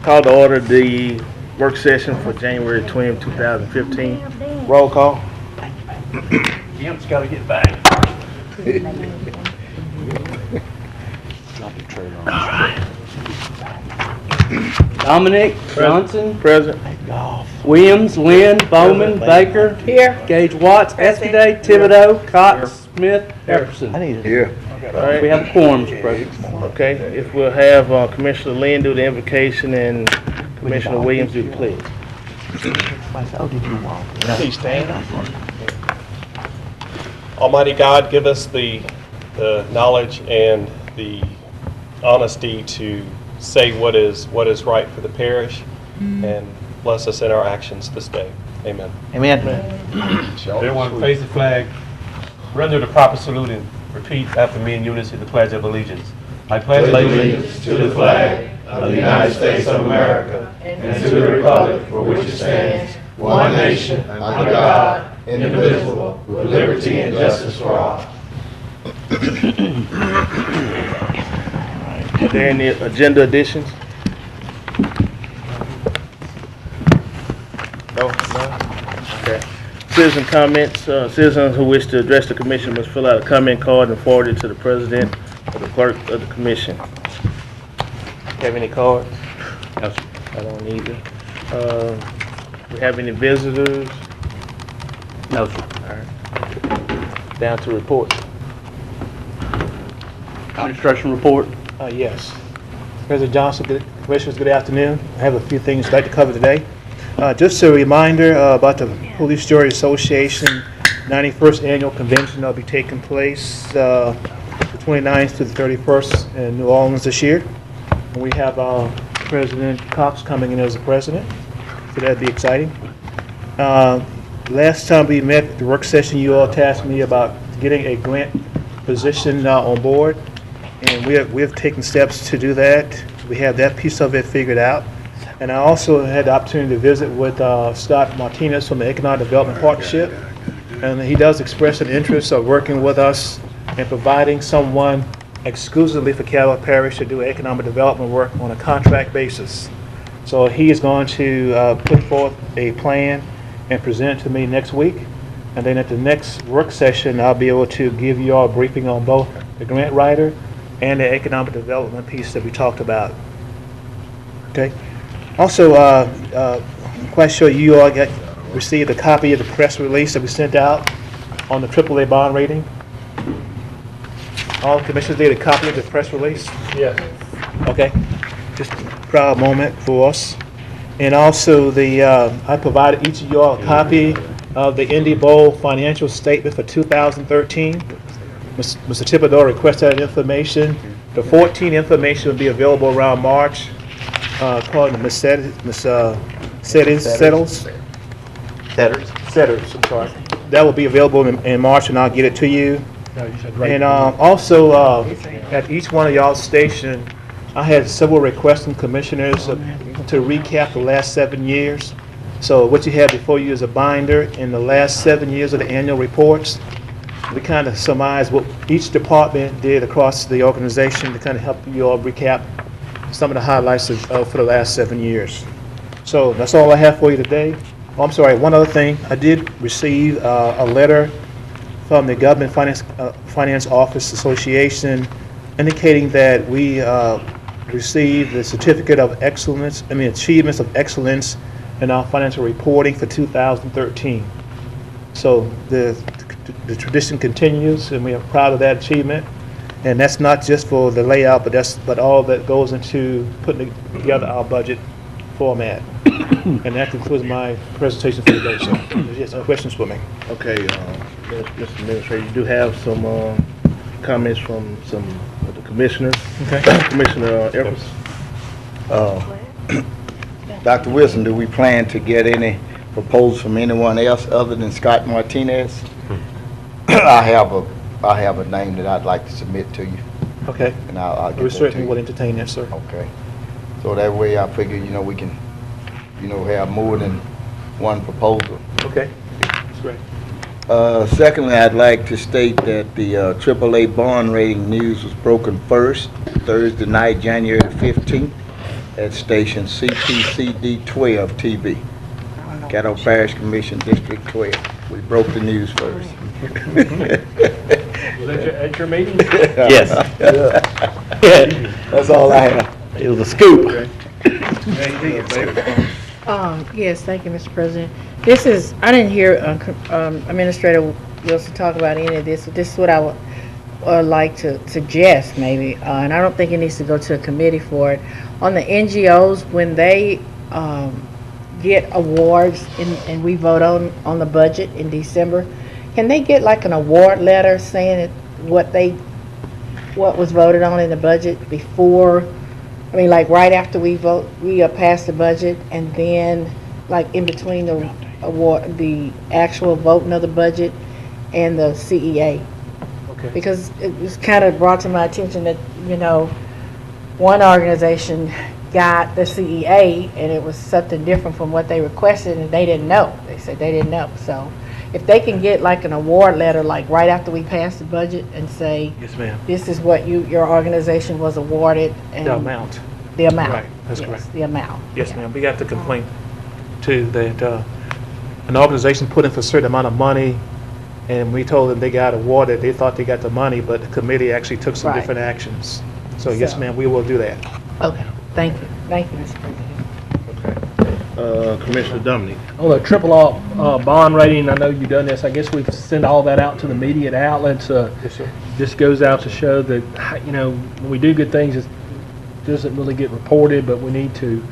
Call to order the work session for January 20th, 2015. Roll call. Jim's got to get back. Dominic, Johnson, Present. Williams, Lynn, Bowman, Baker, Here. Gage Watts, Escaday, Thibodeau, Cox, Smith, Epperson. Here. All right. We have quorums present. Okay, if we'll have Commissioner Lynn do the invocation and Commissioner Williams do the pledge. Please stand. Almighty God, give us the knowledge and the honesty to say what is right for the parish, and bless us in our actions this day. Amen. Everyone face the flag, render the proper salute, and repeat after me in unison the Pledge of Allegiance. I pledge allegiance to the flag of the United States of America and to the republic for which it stands, one nation, under God, indivisible, with liberty and justice for all. Are there any agenda additions? No? Okay. Citizen comments. Citizens who wish to address the commission must fill out a comment card and forward it to the president or the clerk of the commission. Have any cards? No, sir. I don't need them. We have any visitors? No, sir. All right. Down to report. Administration report. Yes. President Johnson, Commissioners, good afternoon. I have a few things I'd like to cover today. Just a reminder about the Police Jury Association 91st Annual Convention that will be taking place the 29th to the 31st in New Orleans this year. And we have President Cox coming in as the president, so that'd be exciting. Last time we met at the work session, you all tasked me about getting a grant position on board. And we have taken steps to do that. We have that piece of it figured out. And I also had the opportunity to visit with Scott Martinez from the Economic Development Partnership. And he does express an interest of working with us and providing someone exclusively for Caddo Parish to do economic development work on a contract basis. So he is going to put forth a plan and present it to me next week. And then at the next work session, I'll be able to give you all a briefing on both the grant writer and the economic development piece that we talked about. Okay. Also, quite sure you all received a copy of the press release that we sent out on the AAA bond rating. All commissioners did a copy of the press release? Yes. Okay. Just a proud moment for us. And also, I provided each of you all a copy of the Indy Bowl financial statement for 2013. Mr. Thibodeau requested that information. The 14 information will be available around March. According to Ms. Setters, I'm sorry. That will be available in March, and I'll get it to you. And also, at each one of y'all's station, I had several requests from commissioners to recap the last 7 years. So what you have before you is a binder in the last 7 years of the annual reports. We kind of surmise what each department did across the organization to kind of help you all recap some of the highlights for the last 7 years. So that's all I have for you today. Oh, I'm sorry, one other thing. I did receive a letter from the Government Finance Office Association indicating that we received the Certificate of Excellence, Achievements of Excellence in our financial reporting for 2013. So the tradition continues, and we are proud of that achievement. And that's not just for the layout, but all that goes into putting together our budget format. And that concludes my presentation for today. So, if you have some questions for me. Okay, Mr. Administrator, you do have some comments from some of the commissioners. Okay. Commissioner Evers. Dr. Wilson, do we plan to get any proposals from anyone else other than Scott Martinez? I have a name that I'd like to submit to you, Okay. and I'll get We that to certainly you. will entertain that, sir. Okay. So that way I figure, we can, have more than one proposal. Okay. That's great. Secondly, I'd like to state that the AAA bond rating news was broken first, Thursday night, January 15th. at station CPCD12 TV. Caddo Parish Commission District 12. We broke the news first. At your meeting? Yes. That's all I have. It was a scoop. Yes, thank you, Mr. President. This is, I didn't hear Administrator Wilson talk about any of this. This is what I would like to suggest, maybe, and I don't think it needs to go to a committee for it. On the NGOs, when they get awards and we vote on the budget in December, can they get like an award letter saying what was voted on in the budget before? I mean, like right after we vote, we pass the budget, and then like in between the award, the actual voting of the budget and the CEA. Okay. Because it was kind of brought to my attention that, you know, one organization got the CEA and it was something different from what they requested, and they didn't know. They said they didn't know. So if they can get like an award letter, like right after we pass the budget, and say, Yes, ma'am. this is what your organization was awarded, and The amount. the amount. Right, that's Yes, correct. the amount. Yes, Yeah. ma'am. We got the complaint too that an organization put in for a certain amount of money, and we told them they got awarded. They thought they got the money, but the committee actually took some Right. different actions. So yes, So- ma'am, we will do that. Okay, thank you. Thank you, Mr. President. Commissioner Dominic. On the triple R bond rating, I know you've done this. I guess we've sent all that out to the media outlets. Yes, sir. This goes out to show that, you know, when we do good things, it doesn't really get reported, but we need to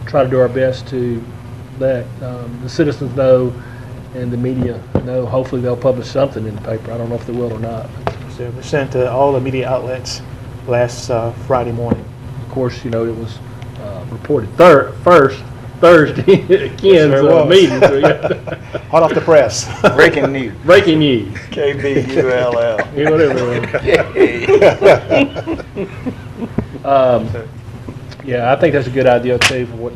try to do our best to let the citizens know and the media know. Hopefully they'll publish something in the paper. I don't know if they will or not. So we sent to all the media outlets last Friday morning. Of course, you know, it was reported Thursday at Ken's sir, it was. meeting. So, yeah. Hot off the press. Breaking news. Breaking news. KBULL. Yeah, whatever. Yeah, I think that's a good idea too for what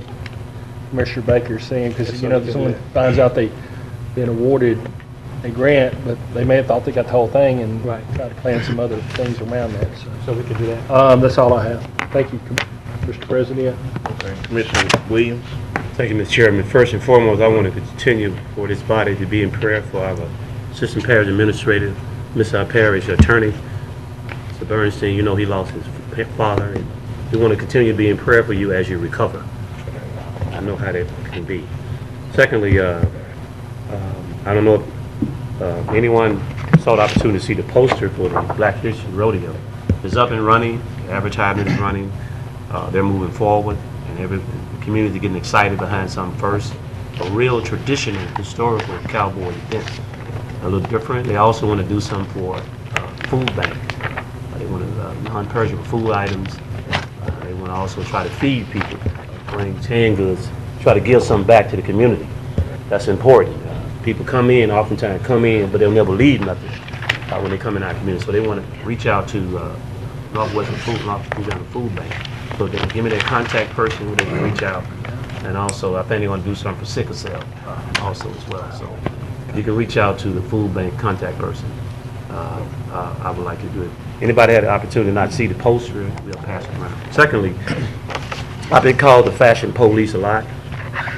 Commissioner Baker's saying, because, Yes, you know, sir, if we can do someone finds out they've been awarded a grant, but they may have thought they got the whole thing and Right. try to plan some other things around that. So we can do that. That's all I have. Thank you, Mr. President. Commissioner Williams. Thank you, Mr. Chairman. First and foremost, I want to continue for this body to be in prayer for our Assistant Parish Administrator, Mr. Parish Attorney, Mr. Bernstein. You know he lost his father, and we want to continue to be in prayer for you as you recover. I know how that can be. Secondly, I don't know if anyone saw the opportunity to see the poster for the Black History Rodeo. It's up and running, the advertisement is running, they're moving forward, and the community getting excited behind something first. A real traditional, historical cowboy event. A little different. They also want to do something for food bank. They want to non-perishable food items. They want to also try to feed people, bring canned goods, try to give something back to the community. That's important. People come in, oftentimes come in, but they'll never leave nothing when they come in our community. So they want to reach out to Northwestern Food Bank. So they can give me their contact person where they can reach out. And also, I think they're going to do something for sickle cell also as well. So you can reach out to the food bank contact person. I would like to do it. Anybody had the opportunity to not see the poster, we'll pass it around. Secondly, I've been called the fashion police a lot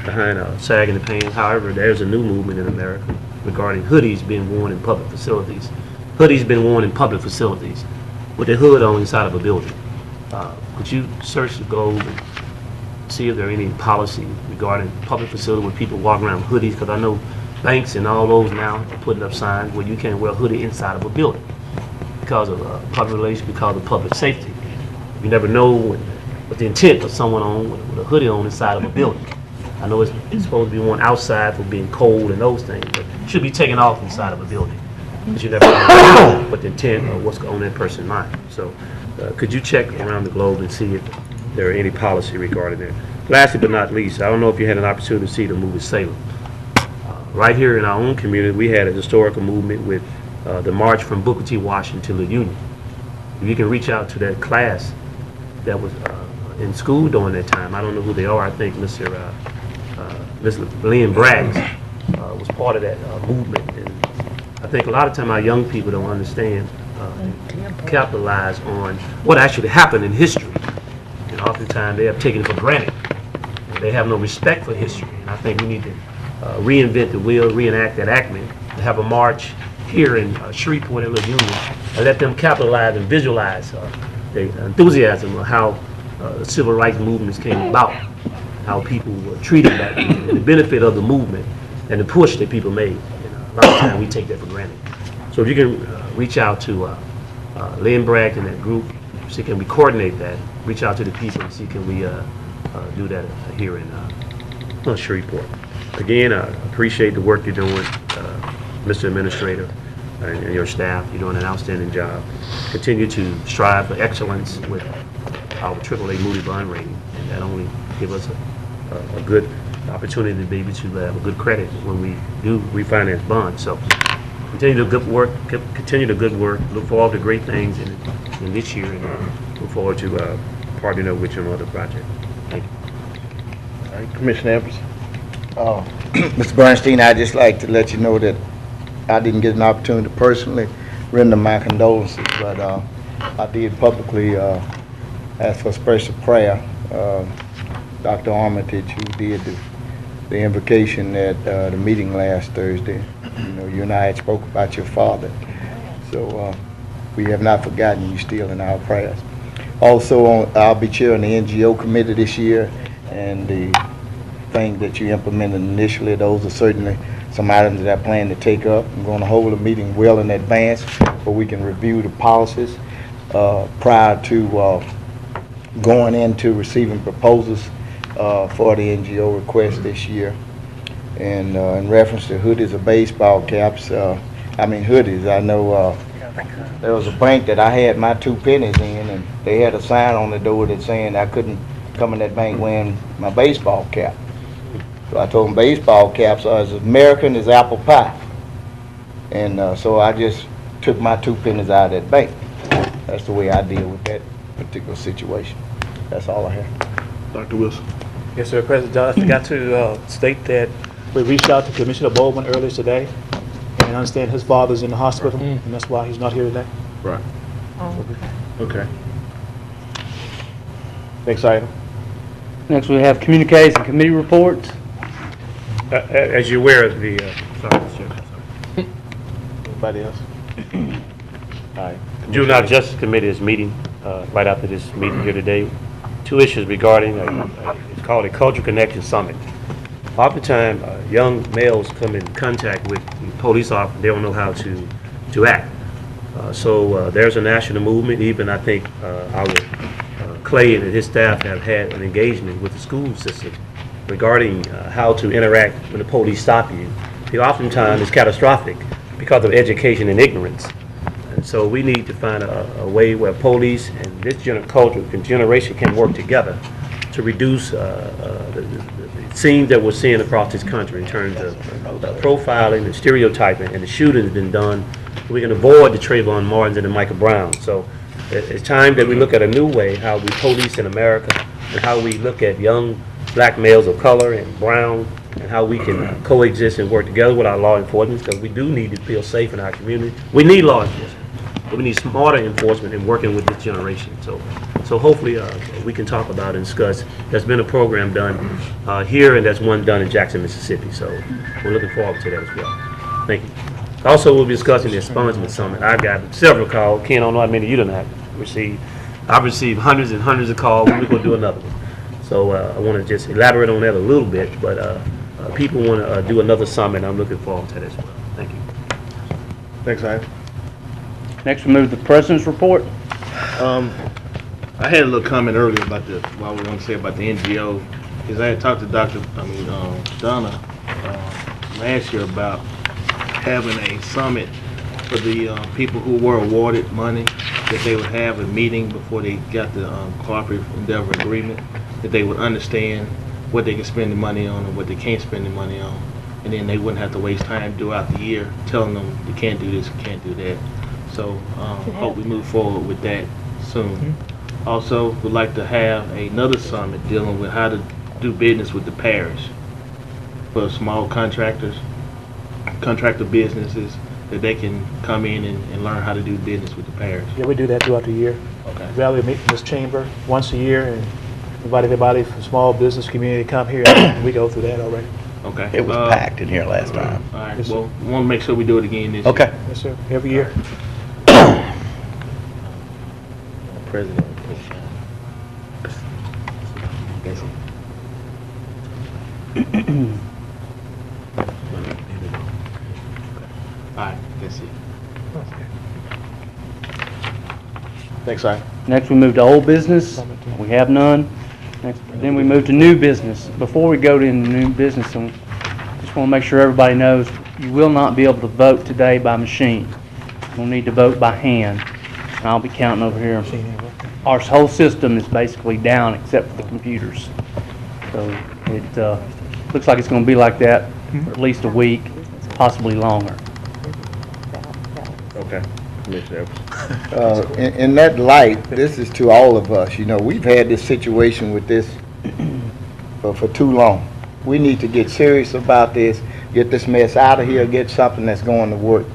behind sagging the pants. However, there's a new movement in America regarding hoodies being worn in public facilities. Hoodies been worn in public facilities with the hood on inside of a building. Could you search the globe and see if there are any policy regarding public facility where people walk around with hoodies? Because I know banks and all those now are putting up signs where you can't wear a hoodie inside of a building because of public relations, because of public safety. You never know what the intent of someone on with a hoodie on inside of a building. I know it's supposed to be worn outside for being cold and those things, but it should be taken off inside of a building. Because you never know what the intent or what's on that person's mind. So could you check around the globe and see if there are any policy regarding that? Lastly but not least, I don't know if you had an opportunity to see the movie Salem. Right here in our own community, we had a historical movement with the march from Booker T. Washington to the Union. If you can reach out to that class that was in school during that time, I don't know who they are. I think Miss Lynn Braggs was part of that movement. And I think a lot of time our young people don't understand and capitalize on what actually happened in history. And oftentimes they have taken it for granted. They have no respect for history. And I think we need to reinvent the wheel, reenact that Ackman, to have a march here in Shreveport and Union, and let them capitalize and visualize the enthusiasm of how the civil rights movements came about, how people were treated back then, and the benefit of the movement and the push that people made. And a lot of times we take that for granted. So if you can reach out to Lynn Bragg and that group, see can we coordinate that, reach out to the people and see can we do that here in Shreveport. Again, I appreciate the work you're doing, Mr. Administrator and your staff. You're doing an outstanding job. Continue to strive for excellence with our AAA Moody bond rating, and that only give us a good opportunity to be able to have a good credit when we do refinance bonds. So continue the good work. Continue the good work. Look forward to great things in this year, and look forward to partnering up with you on other projects. Thank you. All right, Commissioner Evans. Mr. Bernstein, I'd just like to let you know that I didn't get an opportunity to personally render my condolences, but I did publicly ask for a special prayer. Dr. Armitage, who did the invocation at the meeting last Thursday, you know, you and I had spoke about your father, so we have not forgotten you, still in our prayers. Also, I'll be chairing the NGO committee this year, and the thing that you implemented initially, those are certainly some items that I plan to take up. I'm going to hold a meeting well in advance where we can review the policies prior to going into receiving proposals for the NGO request this year. And in reference to hoodies or baseball caps, hoodies, I know there was a bank that I had my 2 pennies in, and they had a sign on the door that saying I couldn't come in that bank wearing my baseball cap. So I told them baseball caps are as American as apple pie. And so I just took my 2 pennies out of that bank. That's the way I deal with that particular situation. That's all I have. Dr. Wilson. Yes, sir, President John, I forgot to state that we reached out to Commissioner Bowman earlier today, and I understand his father's in the hospital, and that's why he's not here today. Right. Oh, Okay. Next item. Next, we have communiques and committee reports. As you're aware of the, sorry, Mr. Chairman, sorry. Anybody else? All right. Juvenile Justice Committee is meeting right after this meeting here today. 2 issues regarding, it's called a Cultural Connection Summit. Oftentimes, young males come in contact with police officers, they don't know how to act. So there's a national movement, even I think our Clay and his staff have had an engagement with the school system regarding how to interact when the police stop you. Oftentimes it's catastrophic because of education and ignorance. And so we need to find a way where police and this generation can work together to reduce the scenes that we're seeing across this country in terms of profiling and stereotyping, and the shooting has been done. We can avoid the Trayvon Martins and the Michael Browns. So it's time that we look at a new way how we police in America, and how we look at young black males of color and brown, and how we can coexist and work together with our law enforcement, because we do need to feel safe in our community. We need law enforcement, but we need smarter enforcement in working with this generation. So hopefully we can talk about and discuss. There's been a program done here, and there's one done in Jackson, Mississippi. So we're looking forward to that as well. Thank you. Also, we'll be discussing the Expungement Summit. I've got several calls. Ken, I don't know how many you done have received. I've received hundreds and hundreds of calls. We're going to do another one. So I want to just elaborate on that a little bit, but people want to do another summit. I'm looking forward to that as well. Thank you. Next item. Next, we move to the president's report. I had a little comment earlier about what we want to say about the NGO, because I had talked to Donna last year about having a summit for the people who were awarded money, that they would have a meeting before they got the cooperative endeavor agreement, that they would understand what they can spend the money on and what they can't spend the money on, and then they wouldn't have to waste time throughout the year telling them you can't do this, you can't do that. So hope we move forward with that soon. Also, would like to have another summit dealing with how to do business with the parish for small contractor businesses, that they can come in and learn how to do business with the parish. Yeah, we do that throughout the year. Okay. Valley meet in this chamber once a year, and invite everybody from small business community to come here, and we go through that already. Okay. It was packed in here last time. All right, Yes, sir. well, we want to make sure we do it again this year. Okay. Yes, sir, every year. President. All right, that's it. Next item. Next, we move to old business. We have none. Next, then we move to new business. Before we go to new business, I just want to make sure everybody knows you will not be able to vote today by machine. You'll need to vote by hand. And I'll be counting over here. Our whole system is basically down except for the computers. So it looks like it's going to be like that for at least a week, possibly longer. Okay. Commissioner Evans. In that light, this is to all of us, you know, we've had this situation with this for too long. We need to get serious about this, get this mess out of here, get something that's going to work.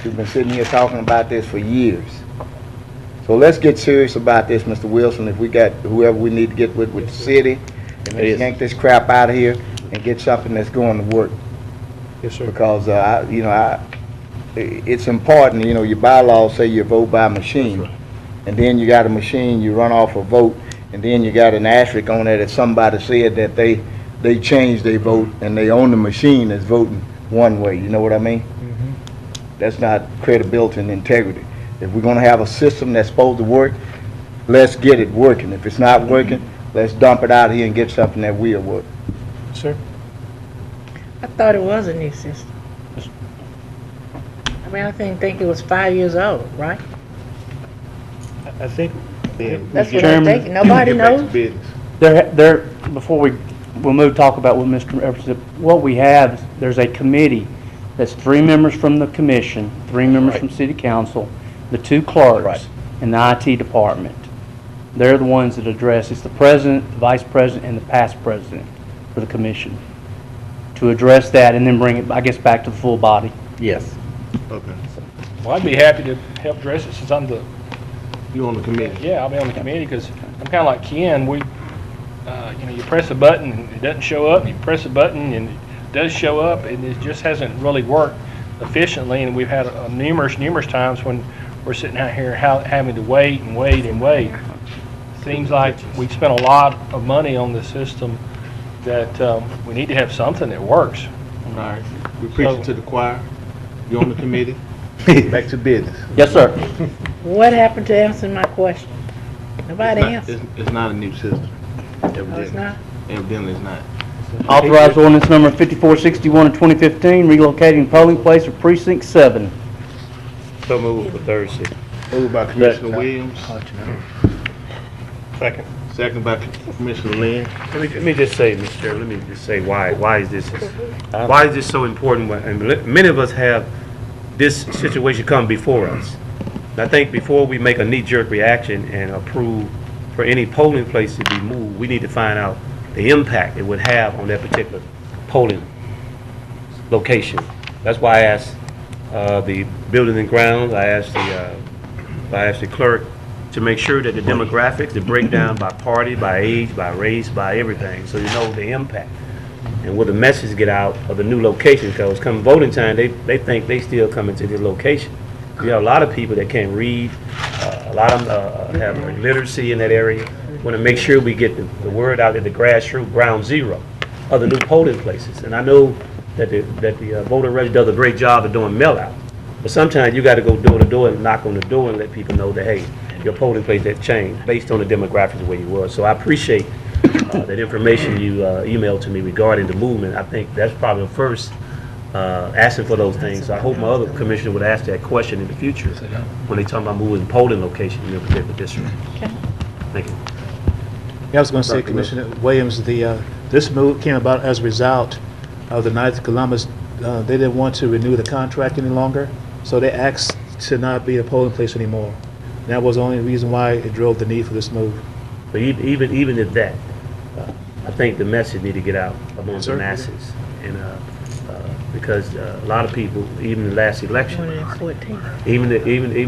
We've been sitting here talking about this for years. So let's get serious about this, Mr. Wilson, if we got whoever we need to get with the city, and let's yank this crap out of here and get something that's going to work. Yes, sir. Because, it's important, you know, your bylaws say you vote by machine, and then you got a machine, you run off a vote, and then you got an asterisk on it that somebody said that they changed their vote, and they own the machine that's voting one way, you know what I mean? That's not credibility and integrity. If we're gonna have a system that's supposed to work, let's get it working. If it's not working, let's dump it out here and get something that will work. Sir? I thought it was a new system. I mean, I didn't think it was 5 years old, right? I think. That's what I'm Chairman, thinking. Nobody knows? Before we'll move to talk about what Mr. Evans said, what we have, is there's a committee that's 3 members from the commission, 3 members from city council, the 2 clerks, and the IT department. They're the ones that address, it's the president, the vice president, and the past president for the commission, to address that and then bring it, I guess, back to the full body. Yes. Okay. Well, I'd be happy to help address it since I'm the, You on the committee? yeah, I'll be on the committee because I'm kind of like Ken. You know, you press a button and it doesn't show up. You press a button and it does show up, and it just hasn't really worked efficiently. And we've had numerous times when we're sitting out here having to wait and wait and wait. Seems like we've spent a lot of money on the system that we need to have something that works. All right. We preach it to the choir. You on the committee? Back to business. Yes, sir. What happened to answering my question? Nobody It's answered. not- It's not a new system. Oh, it's not? Evidently, it's not. Authorized ordinance number 5461 of 2015, relocating polling place of precinct 7. So move for third shift. Moved by Commissioner Williams, Second. second by Commissioner Lynn. Let me just say, Mr. Chairman, let me just say why is this so important? And many of us have this situation come before us. And I think before we make a knee-jerk reaction and approve for any polling place to be moved, we need to find out the impact it would have on that particular polling location. That's why I asked the building and grounds, I asked the clerk to make sure that the demographics, the breakdown by party, by age, by race, by everything, so you know the impact. And will the message get out of the new location, because come voting time, they think they still coming to the location. You have a lot of people that can't read, a lot of them have illiteracy in that area. Want to make sure we get the word out at the grassroots, ground zero of the new polling places. And I know that the voter register does a great job of doing mail out, but sometimes you got to go door to door and knock on the door and let people know that, hey, your polling place that changed based on the demographics of where you were. So I appreciate that information you emailed to me regarding the movement. I think that's probably the first asking for those things. So I hope my other commissioner would ask that question in the future when they talk about moving polling location in their particular district. Thank you. Yeah, I was going to say, Commissioner Williams, this move came about as a result of the Knights of Columbus. They didn't want to renew the contract any longer, so they asked to not be a polling place anymore. And that was the only reason why it drove the need for this move. But even at that, I think the message need to get out among the masses, and because a lot of people, even in the last election, 2014. even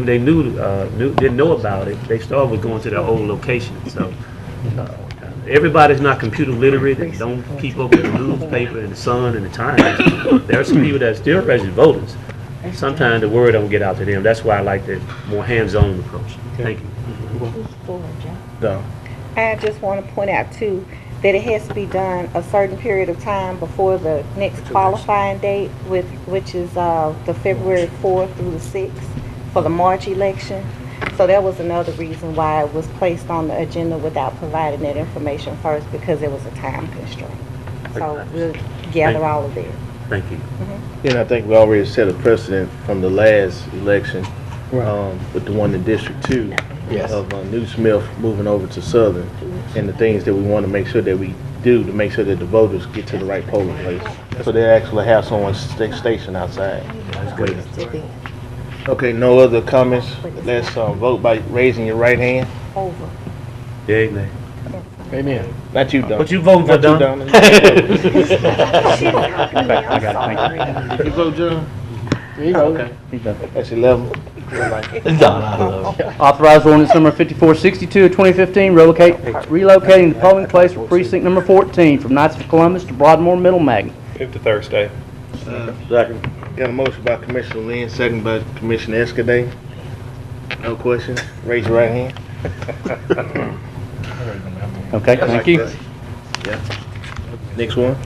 they didn't know about it, they started with going to their old location. So everybody's not computer literate and don't keep up with the newspaper and the Sun and the Times. There are some people that are still registered voters. Sometimes the word don't get out to them. That's why I like the more hands-on approach. Thank you. Done. I just want to point out too, that it has to be done a certain period of time before the next qualifying date, which is the February 4th through the 6th for the March election. So that was another reason why it was placed on the agenda without providing that information first, because there was a time constraint. So we'll gather all of that. Thank you. And I think we already set a precedent from the last election, with the one in District 2. Yes. Of New Smith moving over to Southern, and the things that we want to make sure that we do to make sure that the voters get to the right polling place. So they actually have someone stationed outside. Okay, no other comments? Let's vote by raising your right hand. Over. Yay, nay. Amen. Not you, Don. What you voting for, Not you, Don? Don. I got it, thank You vote, John? There you go. Okay. you. That's 11. Authorize ordinance number 5462 of 2015, relocating the polling place for precinct number 14 from Knights of Columbus to Broadmoor Middle Magnet. Move to Thursday. Second. Got a motion by Commissioner Lynn, second by Commissioner Escaday. No question. Raise your right hand. Okay, thank you. Yeah. Next one.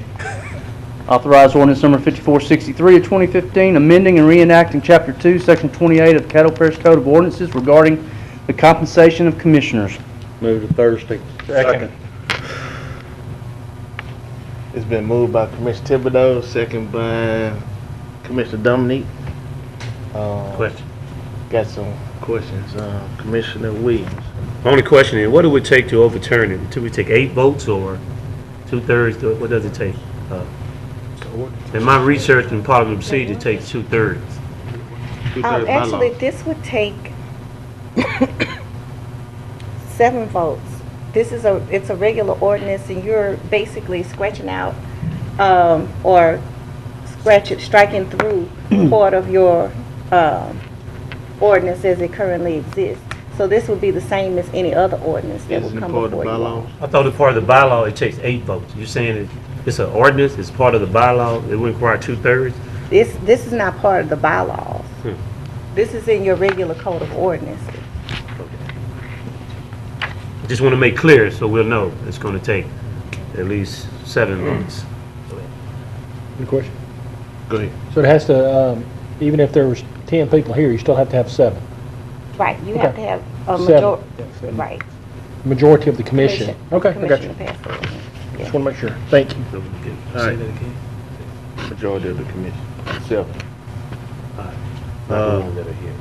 Authorize ordinance number 5463 of 2015, amending and reenacting Chapter 2, Section 28 of the Caddo Parish Code of Ordinances regarding the compensation of commissioners. Move to Thursday. Second. It's been moved by Commissioner Thibodeau, second by Commissioner Dominique. Question. Got some questions. Commissioner Williams. Only question is, what do it take to overturn it? Until we take 8 votes or 2/3? What does it take? In my research and parliament procedure, it takes 2/3. Actually, this would take 7 votes. It's a regular ordinance, and you're basically scratching out, or striking through part of your ordinance as it currently exists. So this would be the same as any other ordinance that would Isn't it come part of the before you. bylaws? I thought as part of the bylaw, it takes 8 votes. You're saying it's an ordinance, it's part of the bylaw, it would require 2/3? This is not part of the bylaws. Hmm. This is in your regular code of ordinances. I just want to make clear so we'll know it's going to take at least 7 votes. Any question? Go ahead. So it has to, even if there was 10 people here, you still have to have 7. Right, you have to Okay. have a 7. majority, Yeah, 7. right. Majority of the commission. Okay, I got Commission you. to pass the ordinance. Just want to make sure. Thank you. So we can All say right. that again? Majority of the commission. 7. Not the ones that are here.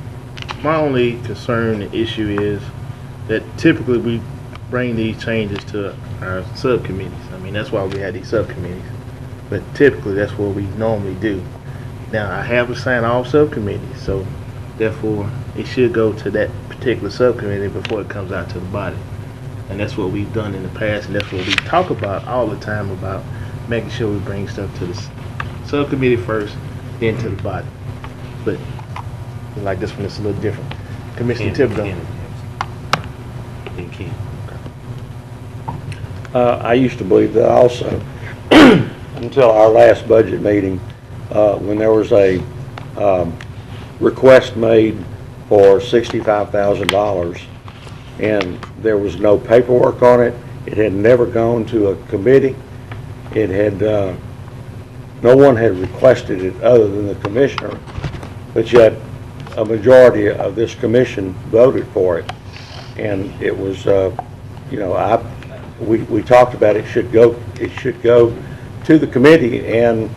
My only concern and issue is that typically we bring these changes to our subcommittees. I mean, that's why we have these subcommittees. But typically, that's what we normally do. Now, I have assigned all subcommittees, so therefore, it should go to that particular subcommittee before it comes out to the body. And that's what we've done in the past, and that's what we talk about all the time, about making sure we bring stuff to the subcommittee first, then to the body. But like this one, it's a little different. Commissioner Thibodeau. I used to believe that also, until our last budget meeting, when there was a request made for $65,000, and there was no paperwork on it. It had never gone to a committee. It had, no one had requested it other than the commissioner, but yet a majority of this commission voted for it. And it was, you know, we talked about it should go to the committee, and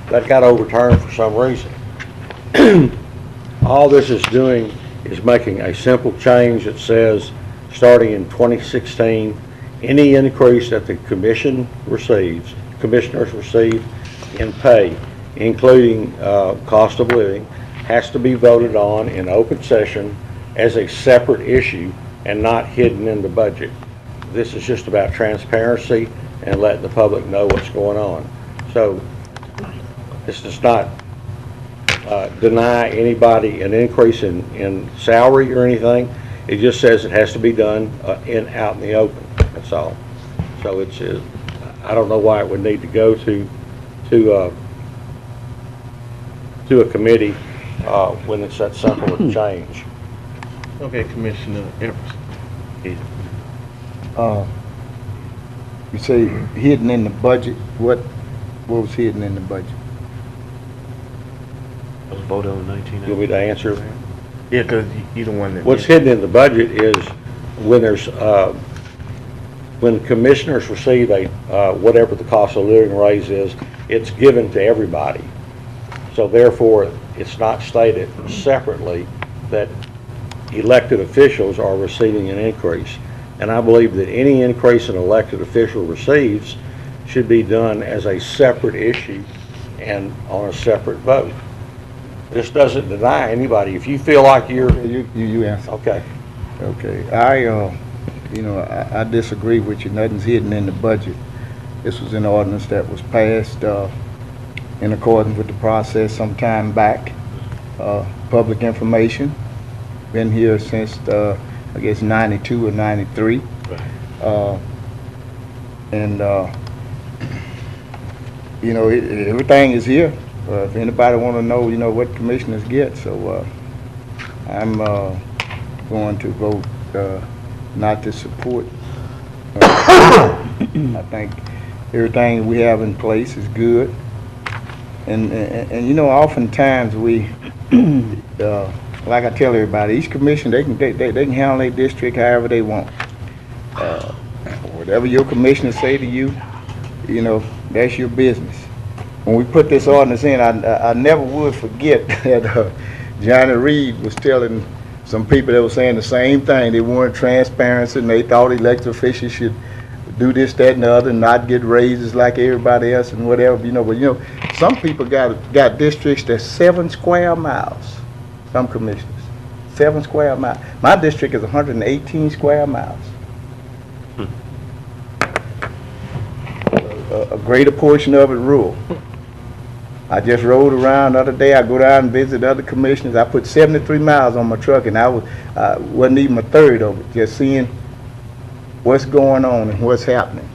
that got overturned for some reason. All this is doing is making a simple change that says, starting in 2016, any increase that the commissioners receive in pay, including cost of living, has to be voted on in open session as a separate issue and not hidden in the budget. This is just about transparency and letting the public know what's going on. So this does not deny anybody an increase in salary or anything. It just says it has to be done out in the open. That's all. So it's, I don't know why it would need to go to a committee when it's that simple of a change. Okay, Commissioner Everson. You say hidden in the budget, what was hidden in the budget? Was voted on 19. You want me to answer? Yeah, because you the one that. What's hidden in the budget is when there's, when commissioners receive a, whatever the cost of living raise is, it's given to everybody. So therefore, it's not stated separately that elected officials are receiving an increase. And I believe that any increase an elected official receives should be done as a separate issue and on a separate vote. This doesn't deny anybody. If you feel like you're... You answer. Okay. Okay. I disagree with you. Nothing's hidden in the budget. This was an ordinance that was passed in accordance with the process some time back. Public information. Been here since, I guess, 92 or 93. Right. Everything is here. If anybody want to know, what commissioners get. So I'm going to vote not to support. I think everything we have in place is good. And oftentimes we, like I tell everybody, each commission, they can handle their district however they want. Whatever your commissioners say to you, that's your business. When we put this ordinance in, I never would forget that Johnny Reed was telling some people that were saying the same thing. They wanted transparency, and they thought elected officials should do this, that, and the other, and not get raises like everybody else and whatever. But some people got districts that's 7 square miles. Some commissioners, 7 square miles. My district is 118 square miles. A greater portion of it rural. I just rode around the other day. I go down and visit other commissioners. I put 73 miles on my truck, and I wasn't even a third of it, just seeing what's going on and what's happening.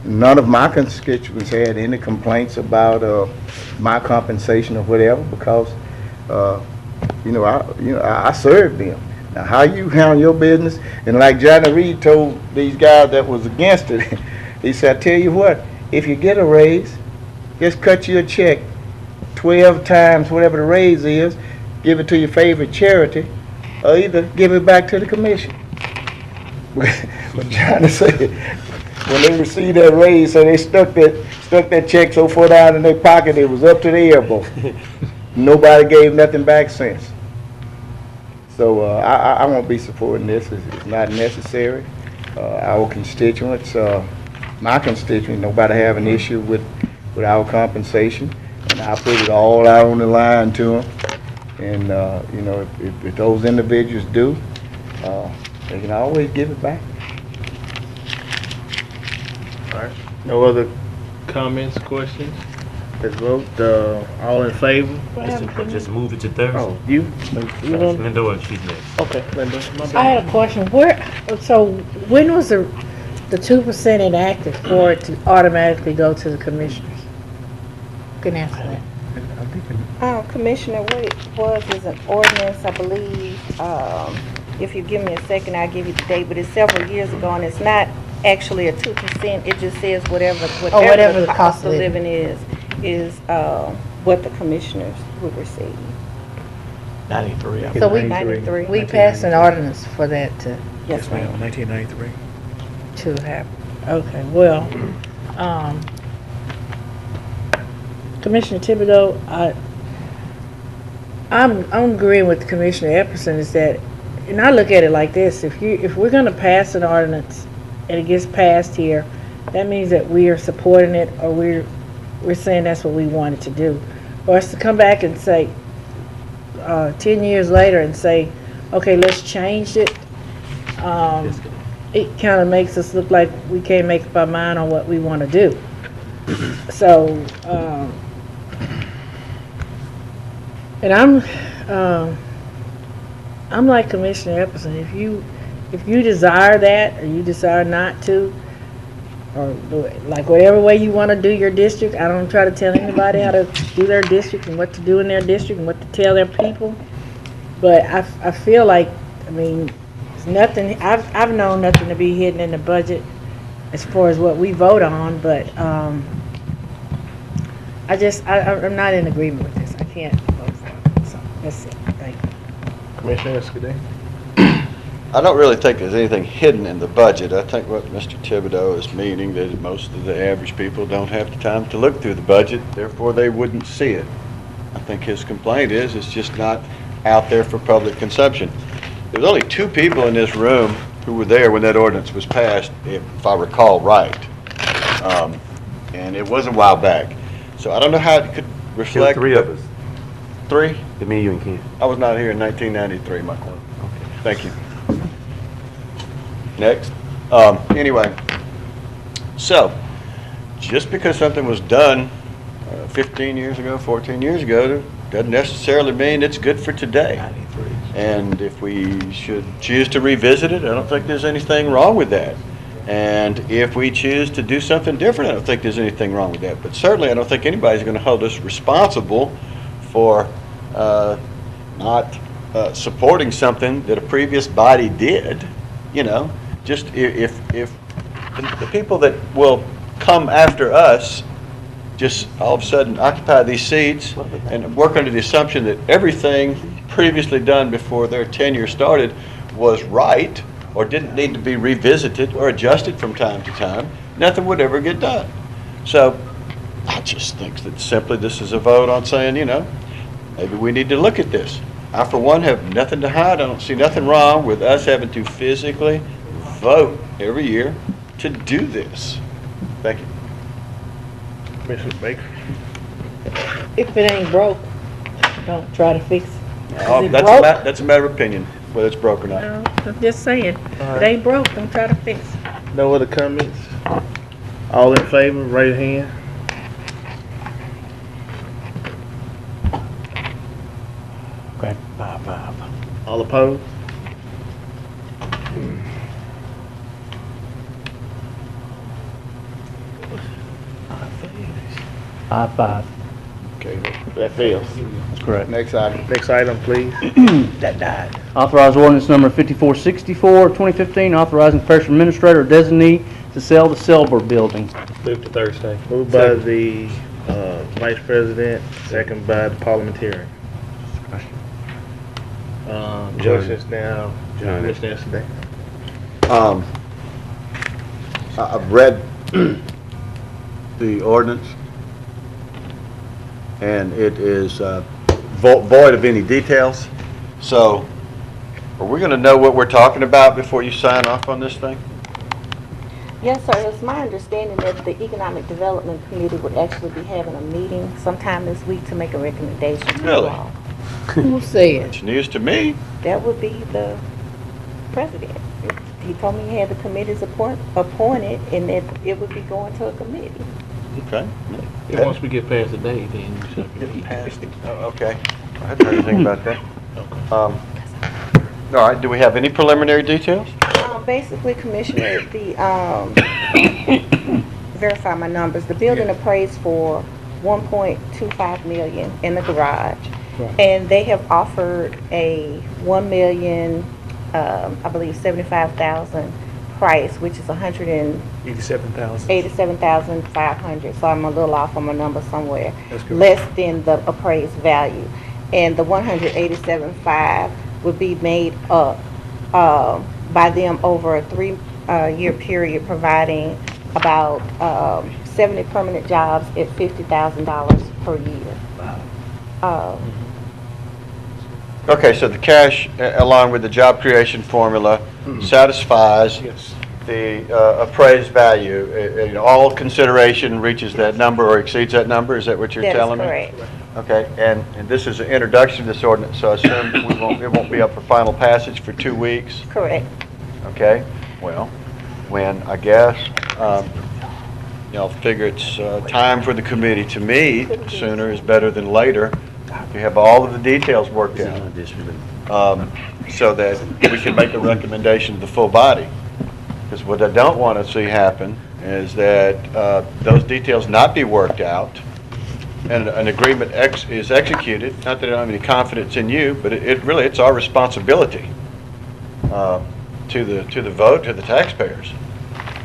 None of my constituents had any complaints about my compensation or whatever, because I served them. Now, how you handle your business, and like Johnny Reed told these guys that was against it, he said, I tell you what, if you get a raise, just cut you a check 12 times whatever the raise is, give it to your favorite charity, or either give it back to the commission. What Johnny said, when they received that raise, so they stuck that check so far down in their pocket it was up to the elbow. Nobody gave nothing back since. So I won't be supporting this. It's not necessary. Our constituents, my constituents, nobody have an issue with our compensation, and I put it all out on the line to them. And if those individuals do, they can always give it back. All right. No other comments, questions? Let's vote. All in favor? Just move it to Thursday. Oh, you? Linda, she's next. Okay, Linda. My bad. I had a question. So when was the 2% enacted for it to automatically go to the commissioners? Can answer that. Commissioner, what it was is an ordinance, I believe. If you give me a second, I'll give you the date, but it's several years ago, and it's not actually a 2%. It just says whatever the cost of living is what the commissioners would receive. 93. So we passed an ordinance for that to. Yes, ma'am. 1993. To happen. Okay, well, Commissioner Thibodeau, I'm agreeing with Commissioner Epperson is that, and I look at it like this: if we're going to pass an ordinance and it gets passed here, that means that we are supporting it, or we're saying that's what we wanted to do. For us to come back and say 10 years later and say, okay, let's change it. It kind of makes us look like we can't make up our mind on what we want to do. So, and I'm like Commissioner Epperson. if you desire that, or you desire not to, or like whatever way you want to do your district, I don't try to tell anybody how to do their district and what to do in their district and what to tell their people. But I feel like, I mean, it's nothing, I've known nothing to be hidden in the budget as far as what we vote on, but I'm not in agreement with this. I can't vote for it. So that's it. Thank you. Commissioner Escudé? I don't really think there's anything hidden in the budget. I think what Mr. Thibodeau is meaning, that most of the average people don't have the time to look through the budget, therefore they wouldn't see it. I think his complaint is it's just not out there for public consumption. There's only 2 people in this room who were there when that ordinance was passed, if I recall right. And it was a while back. So I don't know how it could reflect. 3 of us. 3? Me, you, and Ken. I was not here in 1993, Michael. Okay. Thank you. Next. Anyway, so just because something was done 15 years ago, 14 years ago, doesn't necessarily mean it's good for today. And if we should choose to revisit it, I don't think there's anything wrong with that. And if we choose to do something different, I don't think there's anything wrong with that. But certainly I don't think anybody's going to hold us responsible for not supporting something that a previous body did. You know, just if the people that will come after us just all of a sudden occupy these seats and work under the assumption that everything previously done before their tenure started was right or didn't need to be revisited or adjusted from time to time, nothing would ever get done. So I just think that simply this is a vote on saying, you know, maybe we need to look at this. I, for one, have nothing to hide. I don't see nothing wrong with us having to physically vote every year to do this. Thank you. Commissioner Baker? If it ain't broke, don't try to fix it. That's a matter of opinion, whether it's broke or not. No, I'm just saying, if it ain't broke, don't try to fix it. No other comments? All in favor, raise your hand. Okay, 5-5. All opposed? Five. Okay, that fails. That's correct. Next item. Next item, please. That died. Authorize ordinance number 5464, 2015, authorizing parish administrator or designee to sell the Selber building. Move to Thursday. Moved by the Vice President, second by the parliamentarian. Questions now, John. Commissioner Escudé. I've read the ordinance, and it is void of any details. So, are we going to know what we're talking about before you sign off on this thing? Yes, sir. It's my understanding that the Economic Development Committee would actually be having a meeting sometime this week to make a recommendation to you Really? all. Who said? It's news to me. That would be the president. He told me he had the committees appointed and that it would be going to a committee. Okay. Once we get past the day, then you should Get past it. Oh, okay. I hadn't heard anything about that. All right, do we have any preliminary details? Basically, Commissioner, verify my numbers. The building appraised for $1.25 million in the garage. Right. And they have offered a $1 million, I believe $75,000 price, which is $187,500. So I'm a little off on my number somewhere. Less than the appraised value. And the $187,500 would be made up by them over a 3-year period, providing about 70 permanent jobs at $50,000 per year. Okay, so the cash, along with the job creation formula, satisfies the appraised value. All consideration reaches that number or exceeds that number. Is that what you're telling me? That is correct. Okay, and this is an introduction to this ordinance, so I assume it won't be up for final passage for 2 weeks? Correct. Okay, well, when, I guess, figure it's time for the committee to meet, sooner is better than later, You have all of the details worked out, so that we can make a recommendation to the full body. Because what I don't want to see happen is that those details not be worked out, and an agreement is executed. Not that I don't have any confidence in you, but it's our responsibility to the vote, to the taxpayers,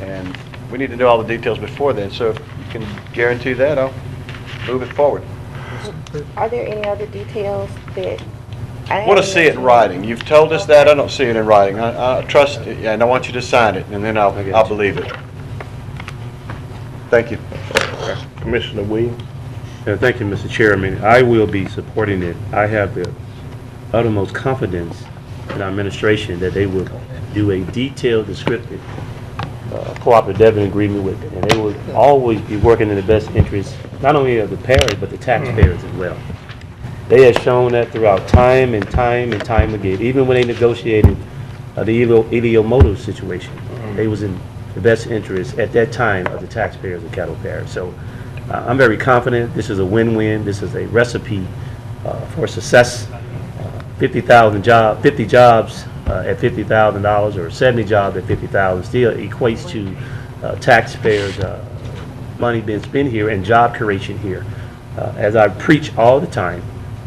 and we need to know all the details before then. So if you can guarantee that, I'll move it forward. Are there any other details that? I want to see it in writing. You've told us that. I don't see it in writing. I trust it, and I want you to sign it, and then I'll believe it. Thank you. Commissioner Williams? Thank you, Mr. Chairman. I will be supporting it. I have the utmost confidence in our administration that they will do a detailed, descriptive, cooperative development agreement with, and they will always be working in the best interest, not only of the parish, but the taxpayers as well. They have shown that throughout time and time and time again. Even when they negotiated the Elio Motors situation, they was in the best interest at that time of the taxpayers of Caddo Parish. So I'm very confident this is a win-win. This is a recipe for success. 50 jobs at $50,000 or 70 jobs at $50,000 still equates to taxpayers' money being spent here and job creation here. As I preach all the time,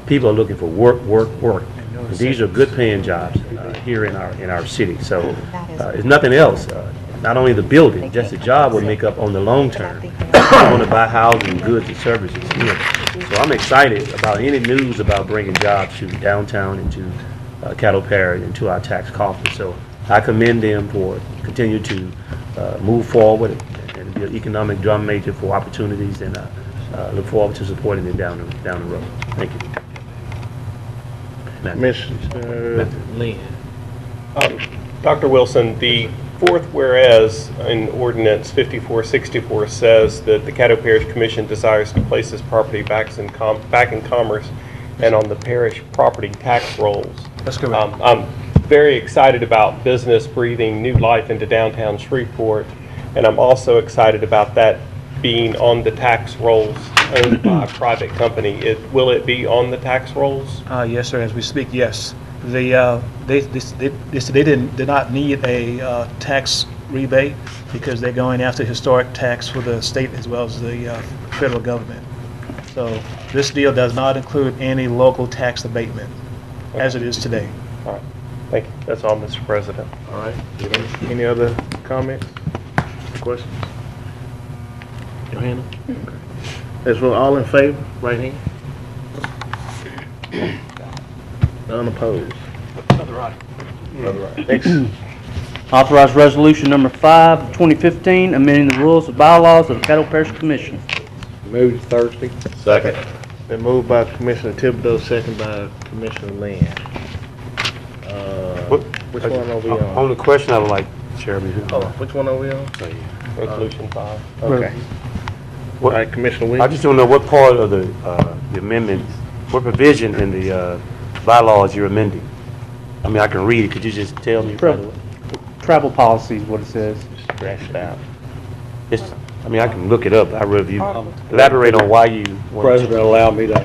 people are looking for work, work, work. And these are good paying jobs here in our city. So it's nothing else. Not only the building, just the job will make up on the long term. I want to buy housing, goods, and services here. So I'm excited about any news about bringing jobs to downtown and to Caddo Parish and to our tax coffers. So I commend them for continue to move forward and be an economic drum major for opportunities, and look forward to supporting them down the road. Thank you. Commissioner Lynn? Dr. Wilson, the fourth whereas in Ordinance 5464 says that the Caddo Parish Commission desires to place this property back in commerce and on the parish property tax rolls. That's correct. I'm very excited about business breathing new life into downtown Shreveport, and I'm also excited about that being on the tax rolls owned by a private company. Will it be on the tax rolls? Yes, sir, as we speak, yes. They did not need a tax rebate because they're going after historic tax for the state as well as the federal government. So this deal does not include any local tax abatement as it is today. All right. Thank you. That's all, Mr. President. All right. Any other comments, questions? Johanna? Okay. Let's vote. All in favor, right hand. None opposed. Another right. Next. Authorized resolution number 5 of 2015, amending the rules and bylaws of the Caddo Parish Commission. Moved Thursday. Second. Been moved by Commissioner Thibodeau, second by Commissioner Lynn. Which one are we on? On the question, I would like, Chairman. Which one are we on? Resolution 5. Okay. All right, Commissioner I Williams. just don't know what part of the amendment, what provision in the bylaws you're amending. I mean, I can read it. Could you just tell me? Travel policy is what it says. Scratch it out. I mean, I can look it up. I review. Elaborate on why you. President, allow me to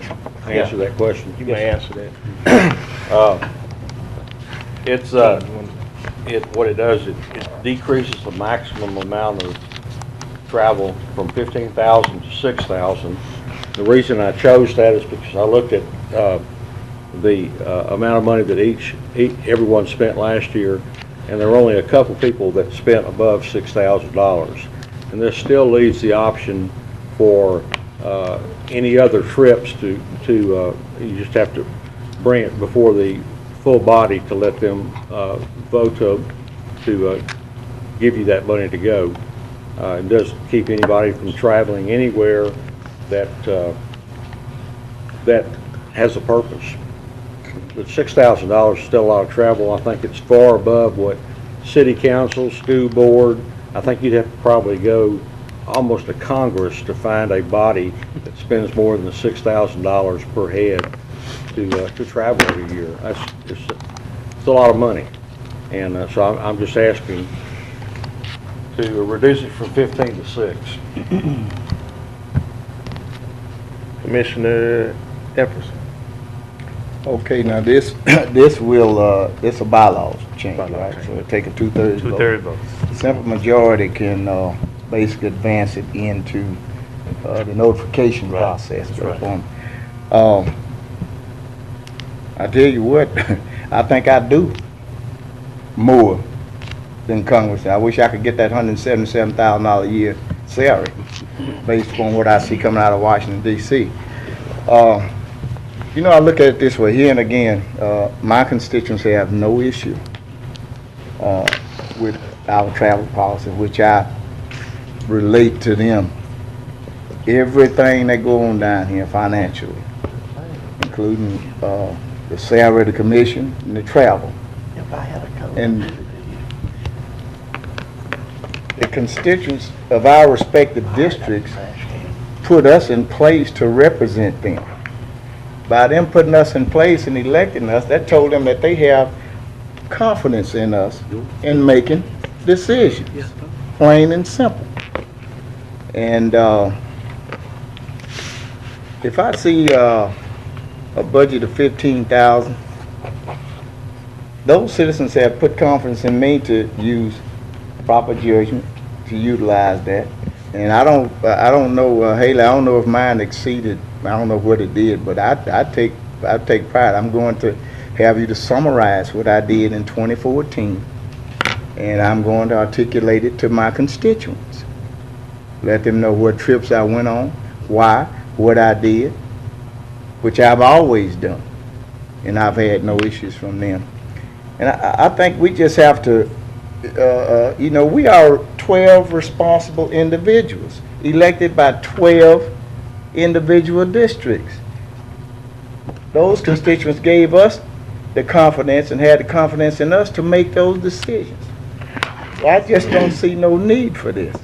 answer that question. You may answer that. What it does, it decreases the maximum amount of travel from 15,000 to 6,000. The reason I chose that is because I looked at the amount of money that everyone spent last year, and there were only a couple people that spent above $6,000. And this still leaves the option for any other trips to you just have to bring it before the full body to let them vote to give you that money to go. It doesn't keep anybody from traveling anywhere that has a purpose. But $6,000 is still a lot of travel. I think it's far above what city council, school board. I think you'd have to probably go almost to Congress to find a body that spends more than the $6,000 per head to travel every year. It's a lot of money, and so I'm just asking to reduce it from 15 to 6. Commissioner Epperson. Okay, now this, this will, this a bylaws change, Bylaw right? change. So it'll take a two-thirds vote. Two-thirds vote. Simple majority can, basically advance it into, the notification Right. process. That's right. I tell you what, I think I do more than Congress. I wish I could get that $177,000 a year salary based upon what I see coming out of Washington DC. You know, I look at it this way, here and again, my constituents have no issue with our travel policy, which I relate to them. Everything that go on down here financially, including the salary of the commission and the travel. And the constituents of our respective districts put us in place to represent them. By them putting us in place and electing us, that told them that they have confidence in us in making decisions, plain and simple. And if I see a budget of 15,000, those citizens have put confidence in me to use proper judgment to utilize that. And I don't know, Haley, I don't know if mine exceeded, I don't know what it did, but I take pride. I'm going to have you to summarize what I did in 2014, and I'm going to articulate it to my constituents. Let them know what trips I went on, why, what I did, which I've always done, and I've had no issues from them. And I think we just have to, you know, we are 12 responsible individuals elected by 12 individual districts. Those constituents gave us the confidence and had the confidence in us to make those decisions. So I just don't see no need for this.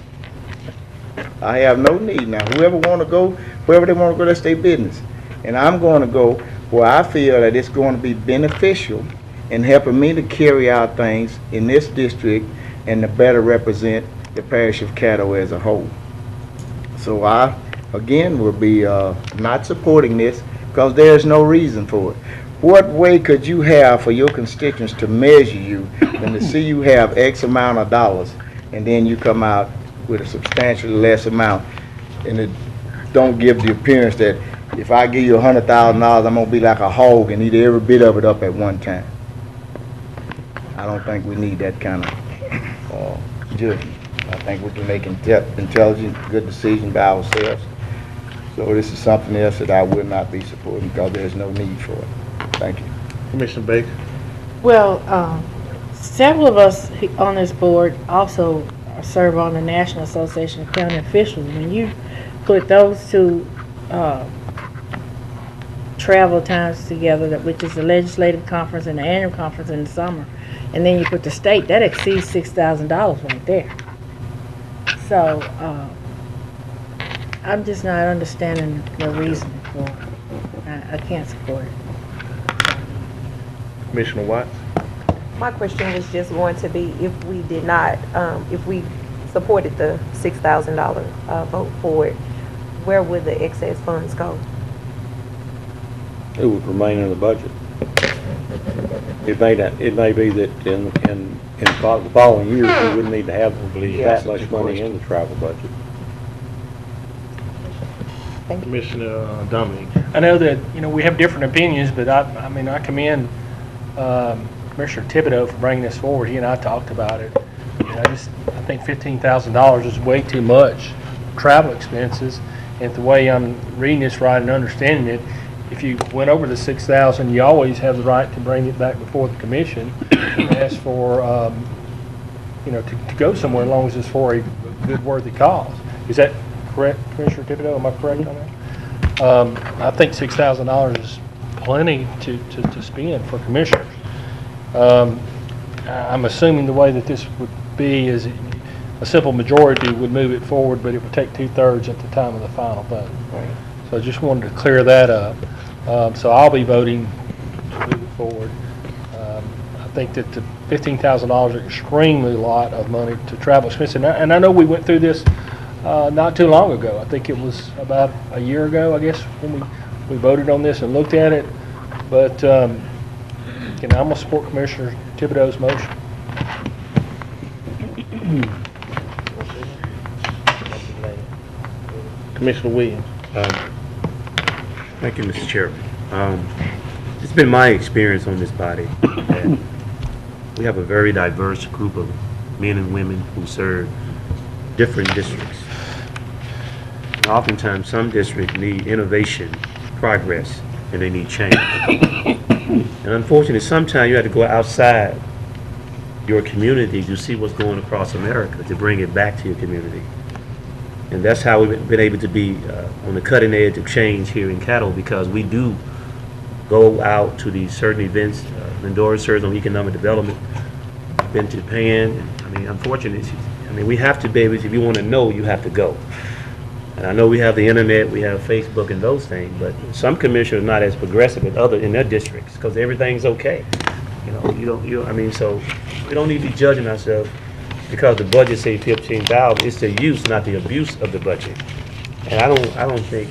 I have no need now. Whoever want to go, wherever they want to go, that's their business. And I'm going to go where I feel that it's going to be beneficial in helping me to carry out things in this district and to better represent the parish of Caddo as a whole. So I, again, will be not supporting this because there's no reason for it. What way could you have for your constituents to measure you than to see you have X amount of dollars and then you come out with a substantially less amount, and it don't give the appearance that if I give you $100,000, I'm gonna be like a hog and eat every bit of it up at one time. I don't think we need that kind of judgment. I think we can make intelligent, good decisions by ourselves. So this is something else that I will not be supporting because there's no need for it. Thank you. Commissioner Baker. Well, several of us on this board also serve on the National Association of County Officials. When you put those two travel times together, which is the legislative conference and the annual conference in the summer, and then you put the state, that exceeds $6,000 right there. So I'm just not understanding the reason for it. I can't support it. Commissioner Watts. My question was just going to be if we did not, if we supported the $6,000 vote for it, where would the excess funds go? It would remain in the budget. It may be that in the following years, we wouldn't need to have that much money in the travel budget. Commissioner Dominic. I know that, you know, we have different opinions, but I mean, I commend Commissioner Thibodeau for bringing this forward. He and I talked about it. And I think $15,000 is way too much travel expenses. And the way I'm reading this right and understanding it, if you went over the $6,000, you always have the right to bring it back before the commission and ask for, you know, to go somewhere as long as it's for a good, worthy cause. Is that correct, Commissioner Thibodeau? Am I correct on that? I think $6,000 is plenty to spend for commissioners. I'm assuming the way that this would be is a simple majority would move it forward, but it would take 2/3 at the time of the final vote. Right. So I just wanted to clear that up. So I'll be voting to move it forward. I think that the $15,000 is extremely lot of money to travel expenses. And I know we went through this not too long ago. I think it was about a year ago, I guess, when we voted on this and looked at it. But, I'm gonna support Commissioner Thibodeau's motion. Commissioner Williams. Thank you, Mr. Chairman. It's been my experience on this body that we have a very diverse group of men and women who serve different districts. And oftentimes, some districts need innovation, progress, and they need change. And unfortunately, sometimes you have to go outside your community to see what's going across America to bring it back to your community. And that's how we've been able to be on the cutting edge of change here in Caddo, because we do go out to these certain events. Lindora serves on economic development. Been to Japan. I mean, unfortunately, we have to be able, if you want to know, you have to go. And I know we have the internet, we have Facebook and those things, but some commissioners are not as progressive as others in their districts because everything's okay. So we don't need to be judging ourselves because the budget say 15,000. It's the use, not the abuse of the budget. And I don't think,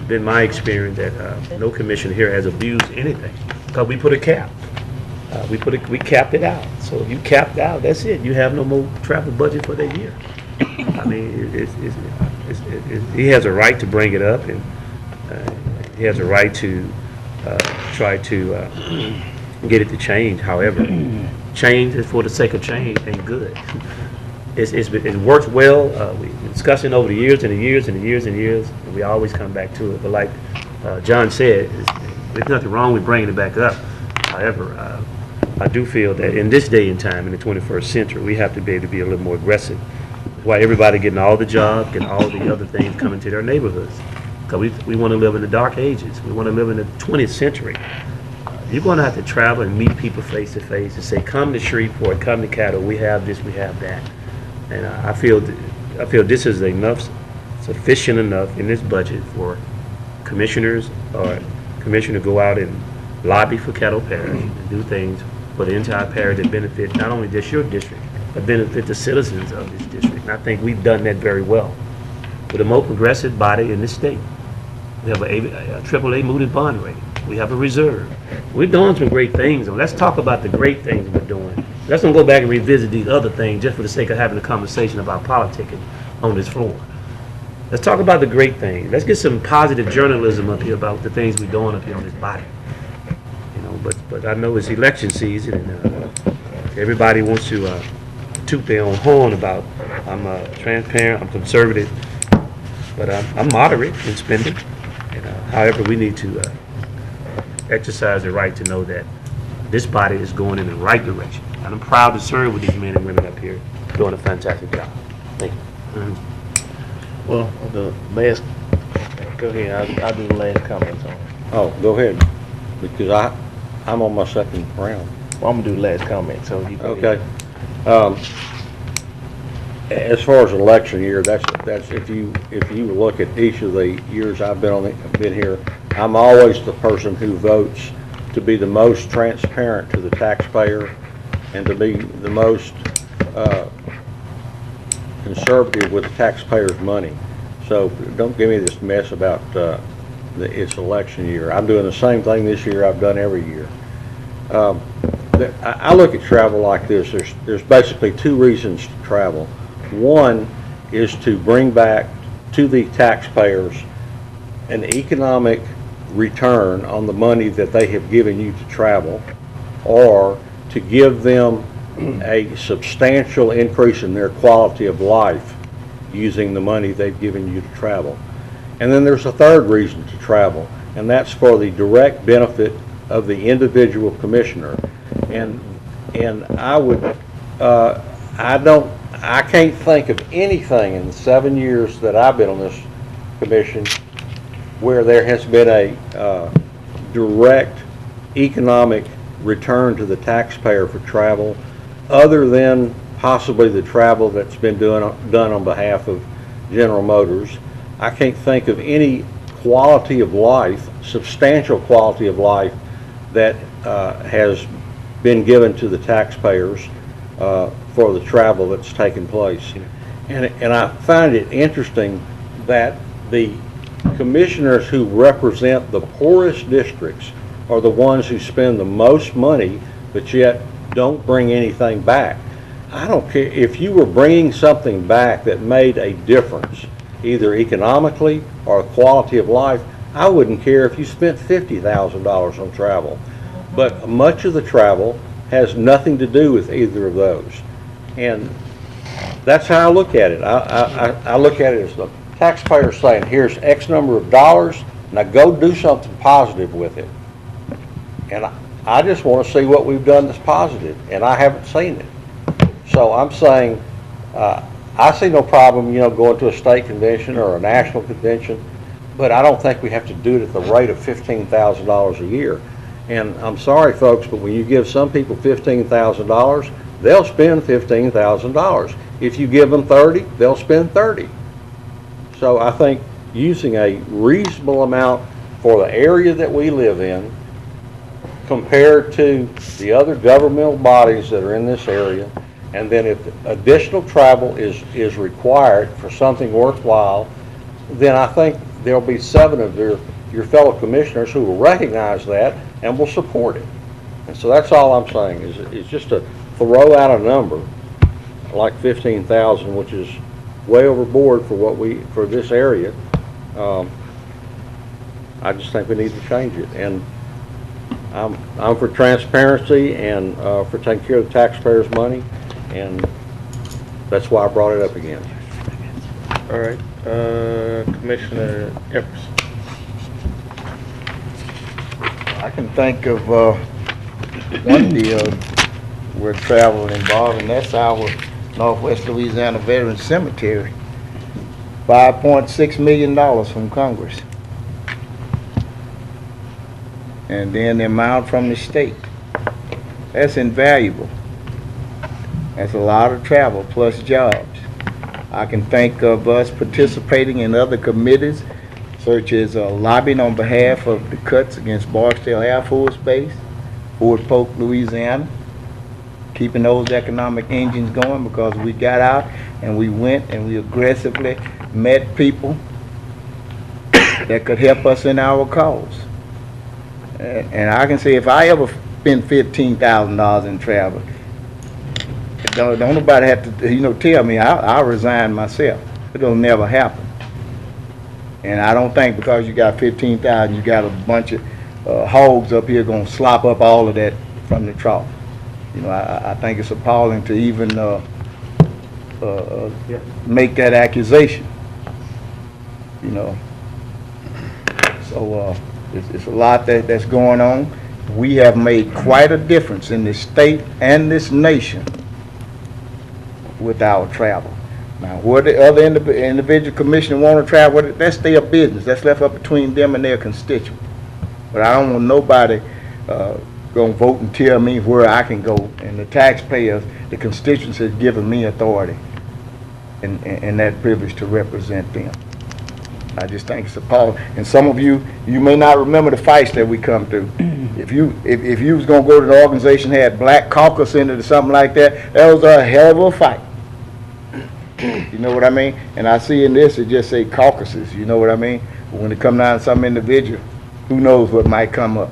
been my experience that no commissioner here has abused anything because we put a cap. We capped it out. So if you capped out, that's it. You have no more travel budget for that year. I mean, he has a right to bring it up, and he has a right to try to get it to change. However, change is for the sake of change ain't good. It works well. We've been discussing over the years and the years and the years and years, and we always come back to it. But like John said, there's nothing wrong with bringing it back up. However, I do feel that in this day and time, in the 21st century, we have to be able to be a little more aggressive. Why everybody getting all the jobs, getting all the other things coming to their neighborhoods. Because we want to live in the dark ages. We want to live in the 20th century. You're going to have to travel and meet people face to face and say, come to Shreveport, come to Caddo, we have this, we have that. And I feel this is sufficient enough in this budget for commissioners or commissioner to go out and lobby for Caddo Parish and do things for the entire parish that benefit not only just your district, but benefit the citizens of this district. And I think we've done that very well. We're the most progressive body in this state. We have a AAA mooted bond rating. We have a reserve. We're doing some great things. And let's talk about the great things we're doing. Let's not go back and revisit these other things just for the sake of having a conversation about politicking on this floor. Let's talk about the great things. Let's get some positive journalism up here about the things we're doing up here on this body. But I know it's election season, and everybody wants to toot their own horn about I'm transparent, I'm conservative, but I'm moderate in spending. And, however, we need to exercise the right to know that this body is going in the right direction. And I'm proud to serve with these men and women up here doing a fantastic job. Thank you. Well, the last, go ahead, I'll do the last comments on it. Oh, go ahead, because I'm on my second round. Well, I'm gonna do the last comment, so you go Okay. ahead. As far as election year, that's if you look at each of the years I've been here, I'm always the person who votes to be the most transparent to the taxpayer and to be the most conservative with the taxpayers' money. So don't give me this mess about it's election year. I'm doing the same thing this year I've done every year. I look at travel like this. There's basically two reasons to travel. One is to bring back to the taxpayers an economic return on the money that they have given you to travel, or to give them a substantial increase in their quality of life using the money they've given you to travel. And then there's a third reason to travel, and that's for the direct benefit of the individual commissioner. And I can't think of anything in the 7 years that I've been on this commission where there has been a direct economic return to the taxpayer for travel, other than possibly the travel that's been done on behalf of General Motors. I can't think of any quality of life, substantial quality of life, that has been given to the taxpayers for the travel that's taken place. And I find it interesting that the commissioners who represent the poorest districts are the ones who spend the most money, but yet don't bring anything back. I don't care if you were bringing something back that made a difference, either economically or quality of life. I wouldn't care if you spent $50,000 on travel. But much of the travel has nothing to do with either of those. And that's how I look at it. I look at it as the taxpayer saying, here's X number of dollars, now go do something positive with it. And I just want to see what we've done that's positive, and I haven't seen it. So I'm saying, I see no problem, going to a state convention or a national convention, but I don't think we have to do it at the rate of $15,000 a year. And I'm sorry, folks, but when you give some people $15,000, they'll spend $15,000. If you give them 30, they'll spend 30. So I think using a reasonable amount for the area that we live in compared to the other governmental bodies that are in this area, and then if additional travel is required for something worthwhile, then I think there'll be 7 of your fellow commissioners who will recognize that and will support it. And so that's all I'm saying is just to throw out a number like 15,000, which is way overboard for this area. I just think we need to change it. And I'm for transparency and for taking care of the taxpayers' money, and that's why I brought it up again. All right, Commissioner Epperson. I can think of one deal where travel involved, and that's our Northwest Louisiana Veterans Cemetery. $5.6 million from Congress. And then the amount from the state. That's invaluable. That's a lot of travel plus jobs. I can think of us participating in other committees, such as lobbying on behalf of the cuts against Barksdale Air Force Base, Fort Polk, Louisiana, keeping those economic engines going, because we got out and we went and we aggressively met people that could help us in our cause. And I can say if I ever spend $15,000 in travel, don't nobody have to tell me I'll resign myself. It'll never happen. And I don't think because you got 15,000, you got a bunch of hogs up here gonna slop up all of that from the trough. I think it's appalling to even make that accusation. So it's a lot that's going on. We have made quite a difference in this state and this nation with our travel. Now, where the other individual commissioner want to travel, that's their business. That's left up between them and their constituents. But I don't want nobody going to vote and tell me where I can go. And the taxpayers, the constituents, has given me authority and that privilege to represent them. I just think it's appalling. And some of you may not remember the fights that we come through. If you was going to go to the organization had Black Caucus in it or something like that, that was a hell of a fight. You know what I mean? And I see in this, it just say caucuses, you know what I mean? But when it come down to some individual, who knows what might come up.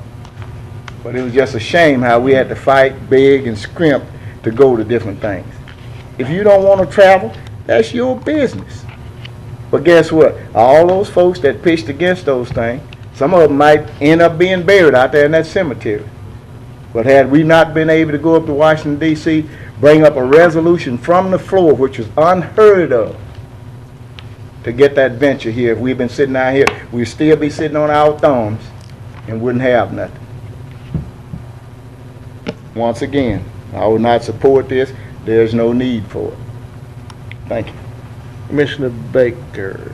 But it was just a shame how we had to fight, beg, and scrimp to go to different things. If you don't want to travel, that's your business. But guess what? All those folks that pitched against those things, some of them might end up being buried out there in that cemetery. But had we not been able to go up to Washington, D.C., bring up a resolution from the floor, which was unheard of, to get that venture here, if we'd been sitting out here, we'd still be sitting on our thumbs and wouldn't have nothing. Once again, I will not support this. There's no need for it. Thank you. Commissioner Baker.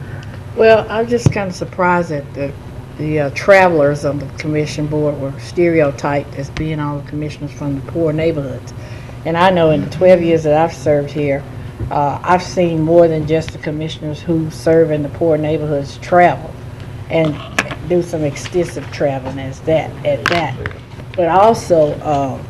Well, I'm just kind of surprised that the travelers on the commission board were stereotyped as being all the commissioners from the poor neighborhoods. And I know in the 12 years that I've served here, I've seen more than just the commissioners who serve in the poor neighborhoods travel and do some extensive traveling at that. But also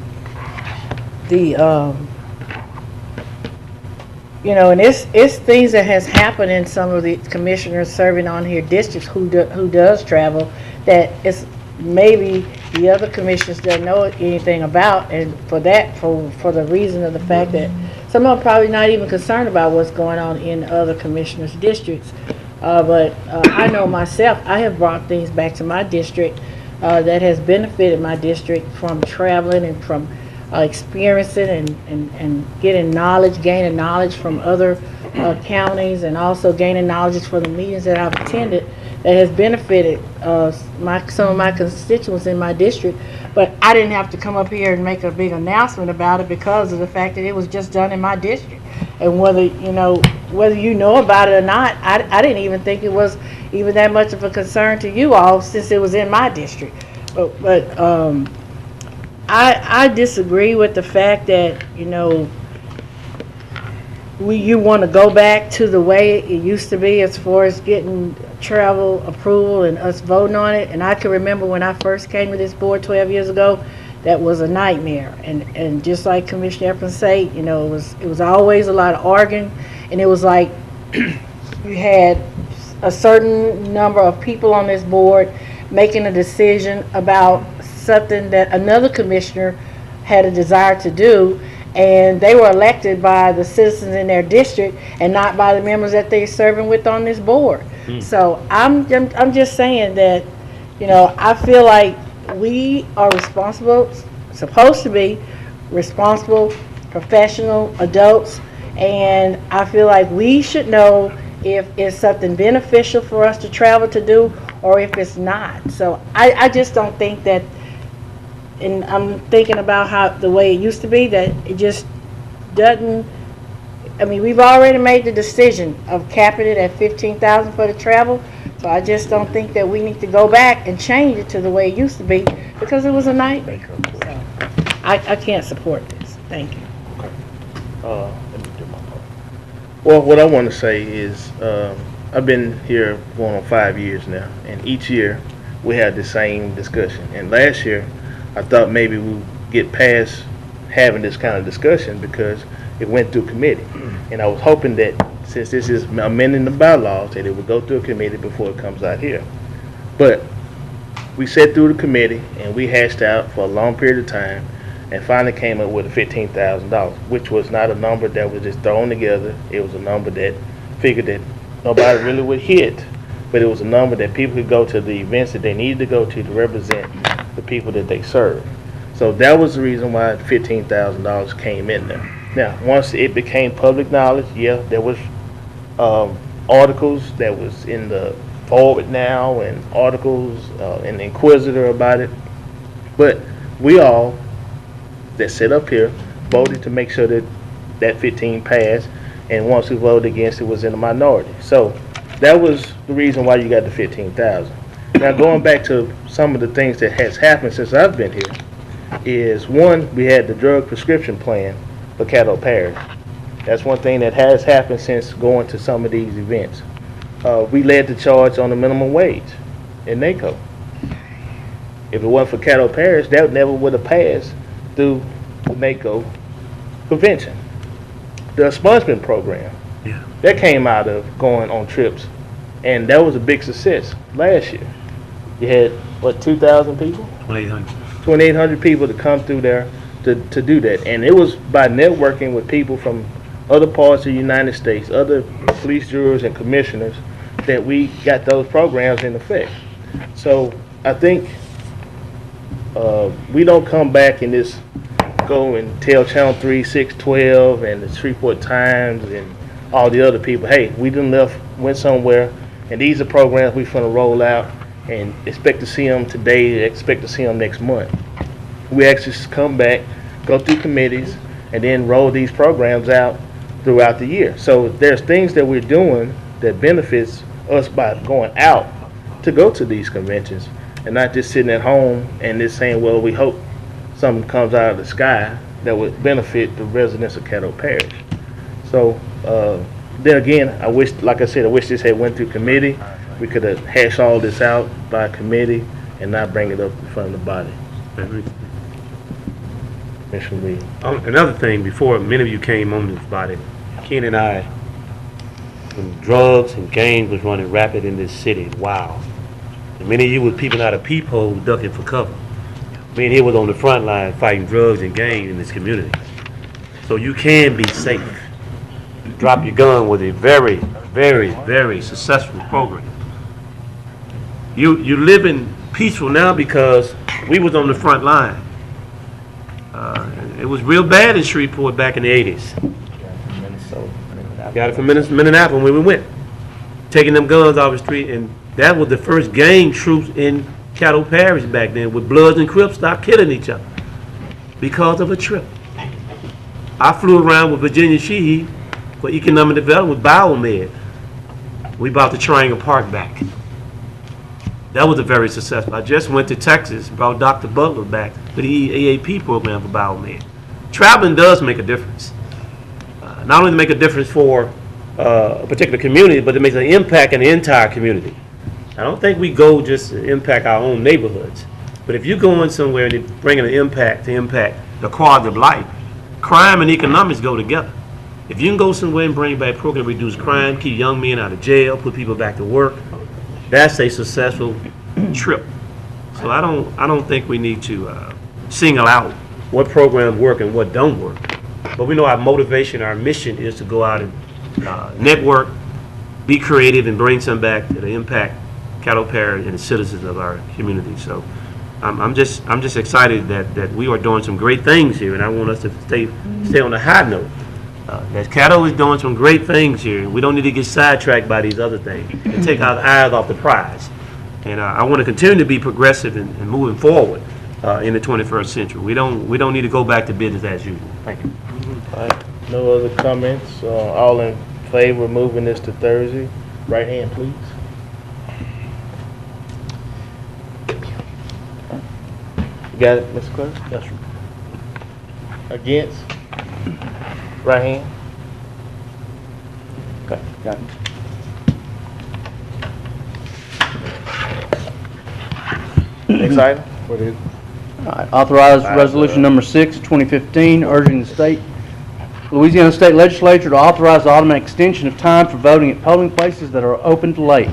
and it's things that has happened in some of the commissioners serving on here districts who does travel that it's maybe the other commissioners don't know anything about, and for the reason of the fact that some of them probably not even concerned about what's going on in other commissioners' districts. But I know myself, I have brought things back to my district that has benefited my district from traveling and from experiencing and getting knowledge, gaining knowledge from other counties, and also gaining knowledge from the meetings that I've attended that has benefited some of my constituents in my district. But I didn't have to come up here and make a big announcement about it because of the fact that it was just done in my district. And whether you know about it or not, I didn't even think it was even that much of a concern to you all since it was in my district. But I disagree with the fact that, you know, you want to go back to the way it used to be as far as getting travel approval and us voting on it. And I can remember when I first came to this board 12 years ago, that was a nightmare. And just like Commissioner Epps said, you know, it was always a lot of arguing, and it was like you had a certain number of people on this board making a decision about something that another commissioner had a desire to do, and they were elected by the citizens in their district and not by the members that they're serving with on this board. So I'm just saying that, you know, I feel like we are supposed to be responsible, professional adults, and I feel like we should know if it's something beneficial for us to travel to do or if it's not. So I just don't think that, and I'm thinking about how the way it used to be, that it just doesn't. I mean, we've already made the decision of capping it at $15,000 for the travel, so I just don't think that we need to go back and change it to the way it used to be because it was a nightmare. So I can't support this. Thank you. Let me do my part. Well, what I want to say is I've been here going on 5 years now, and each year we had the same discussion. And last year, I thought maybe we would get past having this kind of discussion because it went through committee. And I was hoping that since this is amending the bylaws, that it would go through a committee before it comes out here. But we sat through the committee and we hashed out for a long period of time and finally came up with a $15,000, which was not a number that was just thrown together. It was a number that figured that nobody really would hit, but it was a number that people could go to the events that they needed to go to represent the people that they serve. So that was the reason why $15,000 came in there. Now, once it became public knowledge, yeah, there was articles that was in the Forward Now and articles in the Inquisitor about it. But we all that sit up here voted to make sure that that 15 passed, and once we voted against it, was in the minority. So that was the reason why you got the 15,000. Now, going back to some of the things that has happened since I've been here is, one, we had the drug prescription plan for Caddo Parish. That's one thing that has happened since going to some of these events. We led the charge on the minimum wage in NACO. If it wasn't for Caddo Parish, that never would have passed through the NACO convention. The expungement program, that came out of going on trips, and that was a big success last year. You had, what, 2,000 people? 2,800. 2,800 people to come through there to do that. And it was by networking with people from other parts of the United States, other police jurors and commissioners, that we got those programs in effect. So I think we don't come back and just go and tell Channel 3, 6, 12, and the Shreveport Times and all the other people, hey, we done went somewhere, and these are programs we're going to roll out, and expect to see them today, expect to see them next month. We actually come back, go through committees, and then roll these programs out throughout the year. So there's things that we're doing that benefits us by going out to go to these conventions and not just sitting at home and just saying, well, we hope something comes out of the sky that would benefit the residents of Caddo Parish. So then again, I wish, like I said, I wish this had went through committee. We could have hashed all this out by committee and not bring it up in front of the body. Commissioner Lee. Another thing, before many of you came on this body, Ken and I, when drugs and gangs was running rapid in this city, wow. And many of you were peeping out of peephole ducking for cover. Me and he was on the front line fighting drugs and gangs in this community. So you can be safe. Drop Your Gun was a very, very, very successful program. You living peaceful now because we was on the front line. It was real bad in Shreveport back in the 80s. Got it from Minneapolis when we went. Taking them guns off the street, and that was the first gang troops in Caddo Parish back then, with Bloods and Crips stopped killing each other because of a trip. I flew around with Virginia Sheehy for economic development with Biomed. We brought the Triangle Park back. That was a very successful. I just went to Texas, brought Dr. Butler back for the EAP program for Biomed. Traveling does make a difference. Not only to make a difference for a particular community, but it makes an impact in the entire community. I don't think we go just to impact our own neighborhoods. But if you're going somewhere and you're bringing an impact to impact the quality of life, crime and economics go together. If you can go somewhere and bring back a program to reduce crime, keep young men out of jail, put people back to work, that's a successful trip. So I don't think we need to single out what programs work and what don't work. But we know our motivation, our mission is to go out and network, be creative, and bring some back to the impact Caddo Parish and the citizens of our community. So I'm just excited that we are doing some great things here, and I want us to stay on a high note. That Caddo is doing some great things here. We don't need to get sidetracked by these other things and take our eyes off the prize. And I want to continue to be progressive and moving forward in the 21st century. We don't need to go back to business as usual. Thank you. All right, no other comments? All in favor of moving this to Thursday? Right hand, please. You got it, Mr. Clerk? Yes, sir. Against? Right hand? Okay, got it. Next item? What is? All right, authorize resolution number 6, 2015, urging the Louisiana State Legislature to authorize the automatic extension of time for voting at polling places that are opened late.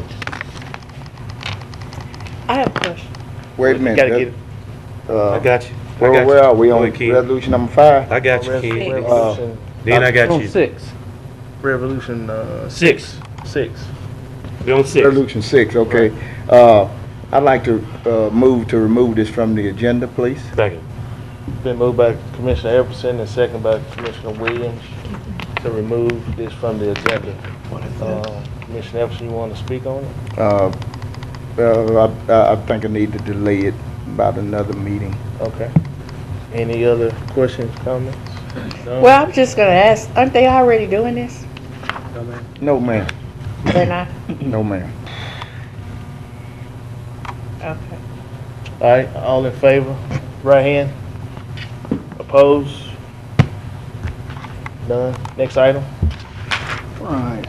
I have a question. Wait a You minute. gotta get it. I got you. Where are we Go on ahead, Ken. resolution number 5? I got you, Ken. Resolution, Then I got On you. 6. resolution, Six. six. We on 6. Resolution 6, okay. I'd like to move to remove this from the agenda, please. Second. Been moved by Commissioner Everson and second by Commissioner Williams to remove this from the agenda. Commissioner Everson, you want to speak on it? I think I need to delay it about another meeting. Okay. Any other questions, comments? No? Well, I'm just gonna ask, aren't they already doing this? No, ma'am. They're not? No, ma'am. Okay. All right, all in favor? Right hand? Opposed? None. Next item? All right.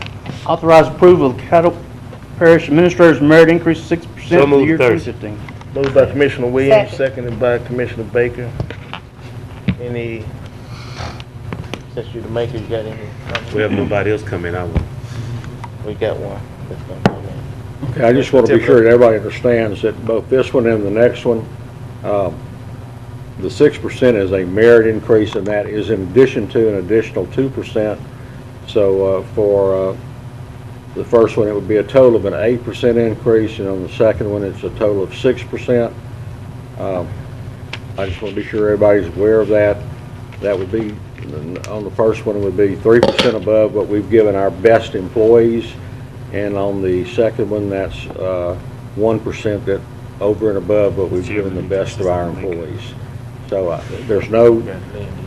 Authorize approval of Caddo Parish Administrator's merit increase of 6% for the moved, year Thursday. 2015. Moved by Commissioner Williams, Second. seconded by Commissioner Baker. Any, since you're the maker, you got any? We have nobody else coming out. We got one that's gonna come in. Okay, I just want to be sure that everybody understands that both this one and the next one, the 6% is a merit increase, and that is in addition to an additional 2%. So for the first one, it would be a total of an 8% increase, and on the second one, it's a total of 6%. I just want to be sure everybody's aware of that. That would be, on the first one, it would be 3% above what we've given our best employees. And on the second one, that's 1% that over and above what we've given the best of our employees. So there's no,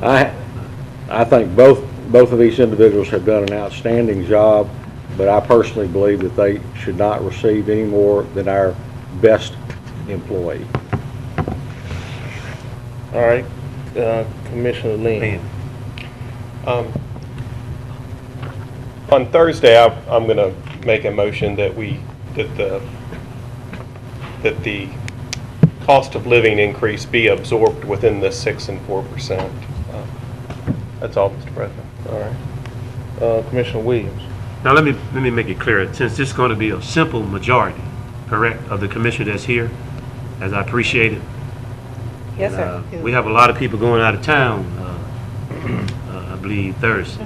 I think both of these individuals have done an outstanding job, but I personally believe that they should not receive any more than our best employee. All right, Commissioner Lynn. On Thursday, I'm going to make a motion that that the cost of living increase be absorbed within the 6% and 4%. That's all, Mr. President. All right. Commissioner Williams. Now let me make it clear, since this is going to be a simple majority, correct, of the commission that's here, as I appreciate it, Yes, sir. We have a lot of people going out of town, I believe Thursday.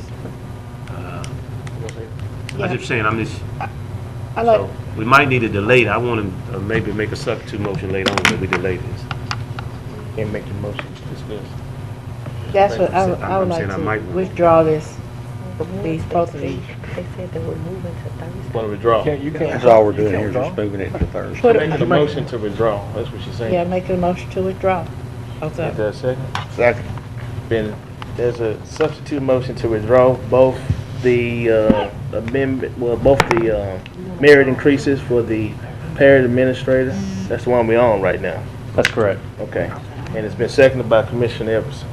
I'm just saying, I like, so we might need to delay it. I want to maybe make a substitute motion later on, but we delay this. Can't make the motion to discuss. that's what, I would I'm like saying I might to want- withdraw this, these, both of these. They said they were moving to Thursday. Want to withdraw? That's all we're doing here, is just moving it to Thursday. Put Making a it, motion to withdraw, that's what she's saying. yeah, make a motion to withdraw. Is that a second? Second. Been, there's a substitute motion to withdraw both the amendment, well, both the merit increases for the parish administrator. That's the one we're on right now. That's correct. Okay. And it's been seconded by Commissioner Everson.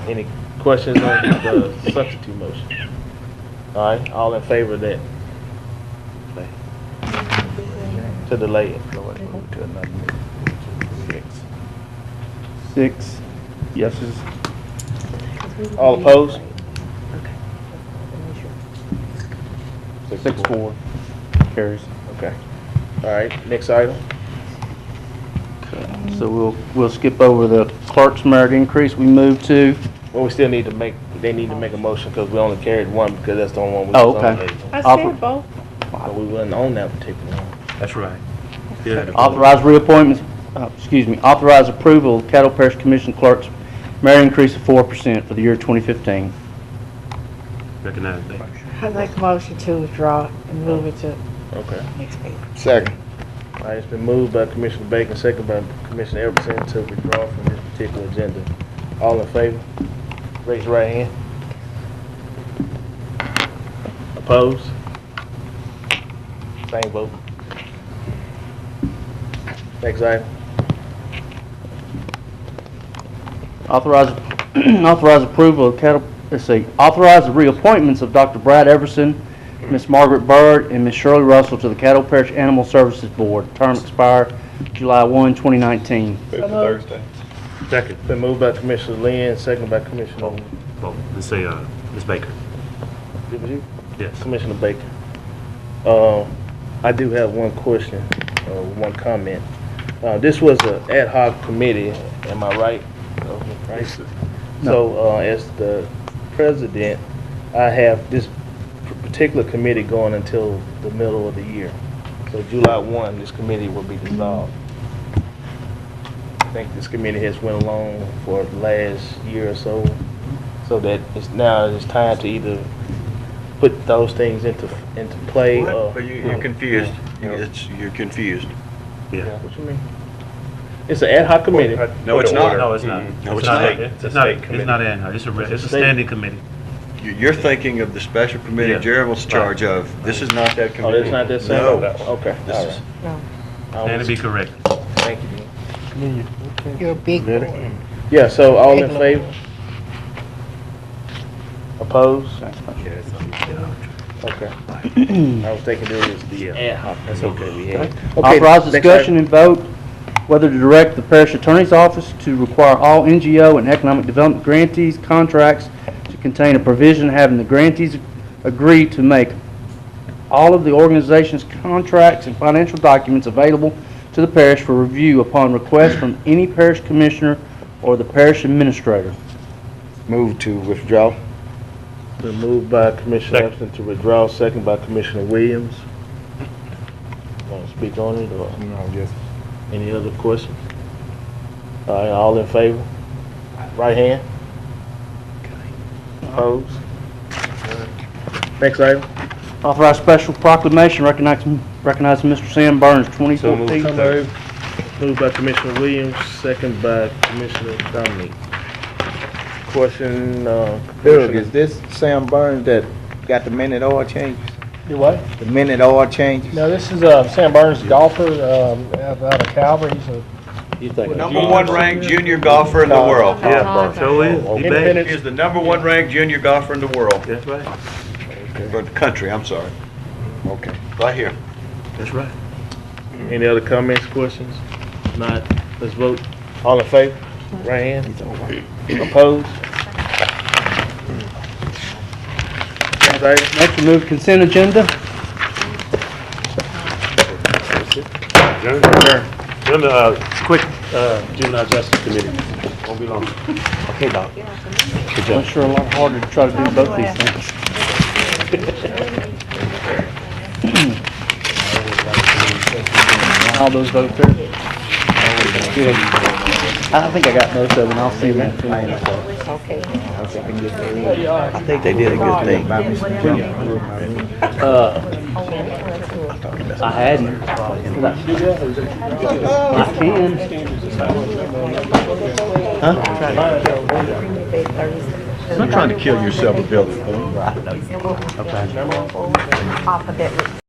Any questions on the substitute motion? All right, all in favor of that? To delay it. To another meeting. 6 yeses. All opposed? 6-4. Carries. Okay. All right, next item. So we'll skip over the clerk's merit increase. We move to, Well, we still need to make, they need to make a motion because we only carried one because that's the only one we Oh, was okay. on. Later. I Offer- said both. But we wasn't on that particular one. That's right. Yeah, authorize reappointments, authorize approval of Caddo Parish Commission clerk's merit increase of 4% for the year 2015. recognize that. I'd like a motion to withdraw and move it to Okay. next meeting. Second. All right, it's been moved by Commissioner Bacon, second by Commissioner Everson to withdraw from this particular agenda. All in favor? Raise your right hand. Opposed? Same vote. Next item. Authorize approval of authorize the reappointments of Dr. Brad Everson, Ms. Margaret Bird, and Ms. Shirley Russell to the Caddo Parish Animal Services Board. Term expire July 1, 2019. Thursday. Second. Been moved by Commissioner Lynn, second by Commissioner, Vote. Let's say, Ms. Baker. it was you? Yes. Commissioner Bacon. I do have one question, one comment. This was an ad hoc committee, am I right? Right? So, as the president, I have this particular committee going until the middle of the year. So July 1, this committee will be dissolved. I think this committee has went along for the last year or so, so that it's time to either put those things into play or... But you're confused. You're confused. Yeah. What you mean? It's an ad hoc committee. No, it's not. No, it's not. No, it's not. It's not ad hoc. It's a standing committee. You're thinking of the special committee Yeah. Gerald was in charge of. This is not that Oh, committee. that's not that same? No. Okay, This all is- right. And to be correct. Thank you, Dean. You're a big boy. Yeah, so all in favor? Opposed? Okay. I was thinking it was the ad hoc. That's okay, we had. Okay, Authorize next discussion item. and vote whether to direct the parish attorney's office to require all NGO and economic development grantees contracts to contain a provision having the grantees agree to make all of the organization's contracts and financial documents available to the parish for review upon request from any parish commissioner or the parish administrator. Move to withdraw. Been moved by Commissioner Epson to withdraw, second by Commissioner Williams. Want to speak on it, or No, yes. any other questions? All right, all in favor? Right hand? Opposed? Next item. Authorize special proclamation recognizing Mr. Sam Burns, 2014. So moved. Moved by Commissioner Williams, second by Commissioner Dominique. Question, Doug, Commissioner- is this Sam Burns that got the minute oil changes? Do what? The minute oil changes? No, this is Sam Burns, golfer out of Calvary. He's a Number one ranked junior golfer in the world. Yeah, so is. He bad. He is the number one ranked junior golfer in the world. That's right. Or the country, I'm sorry. Okay. Right here. That's right. any other comments, questions? Not, let's vote. All in favor? Right hand? Opposed? Next item. Next, we move consent agenda. Adjourn. Quick, Juvenile Justice Committee. Won't be long. Okay, Doc. Good I'm job. sure a lot harder to try to do both these things. All those votes there? Good. I think I got most of them. I'll see them in 2 minutes. Okay. I think they did a good thing. I hadn't. I can. I'm not trying to kill yourself, Bill. Off of that.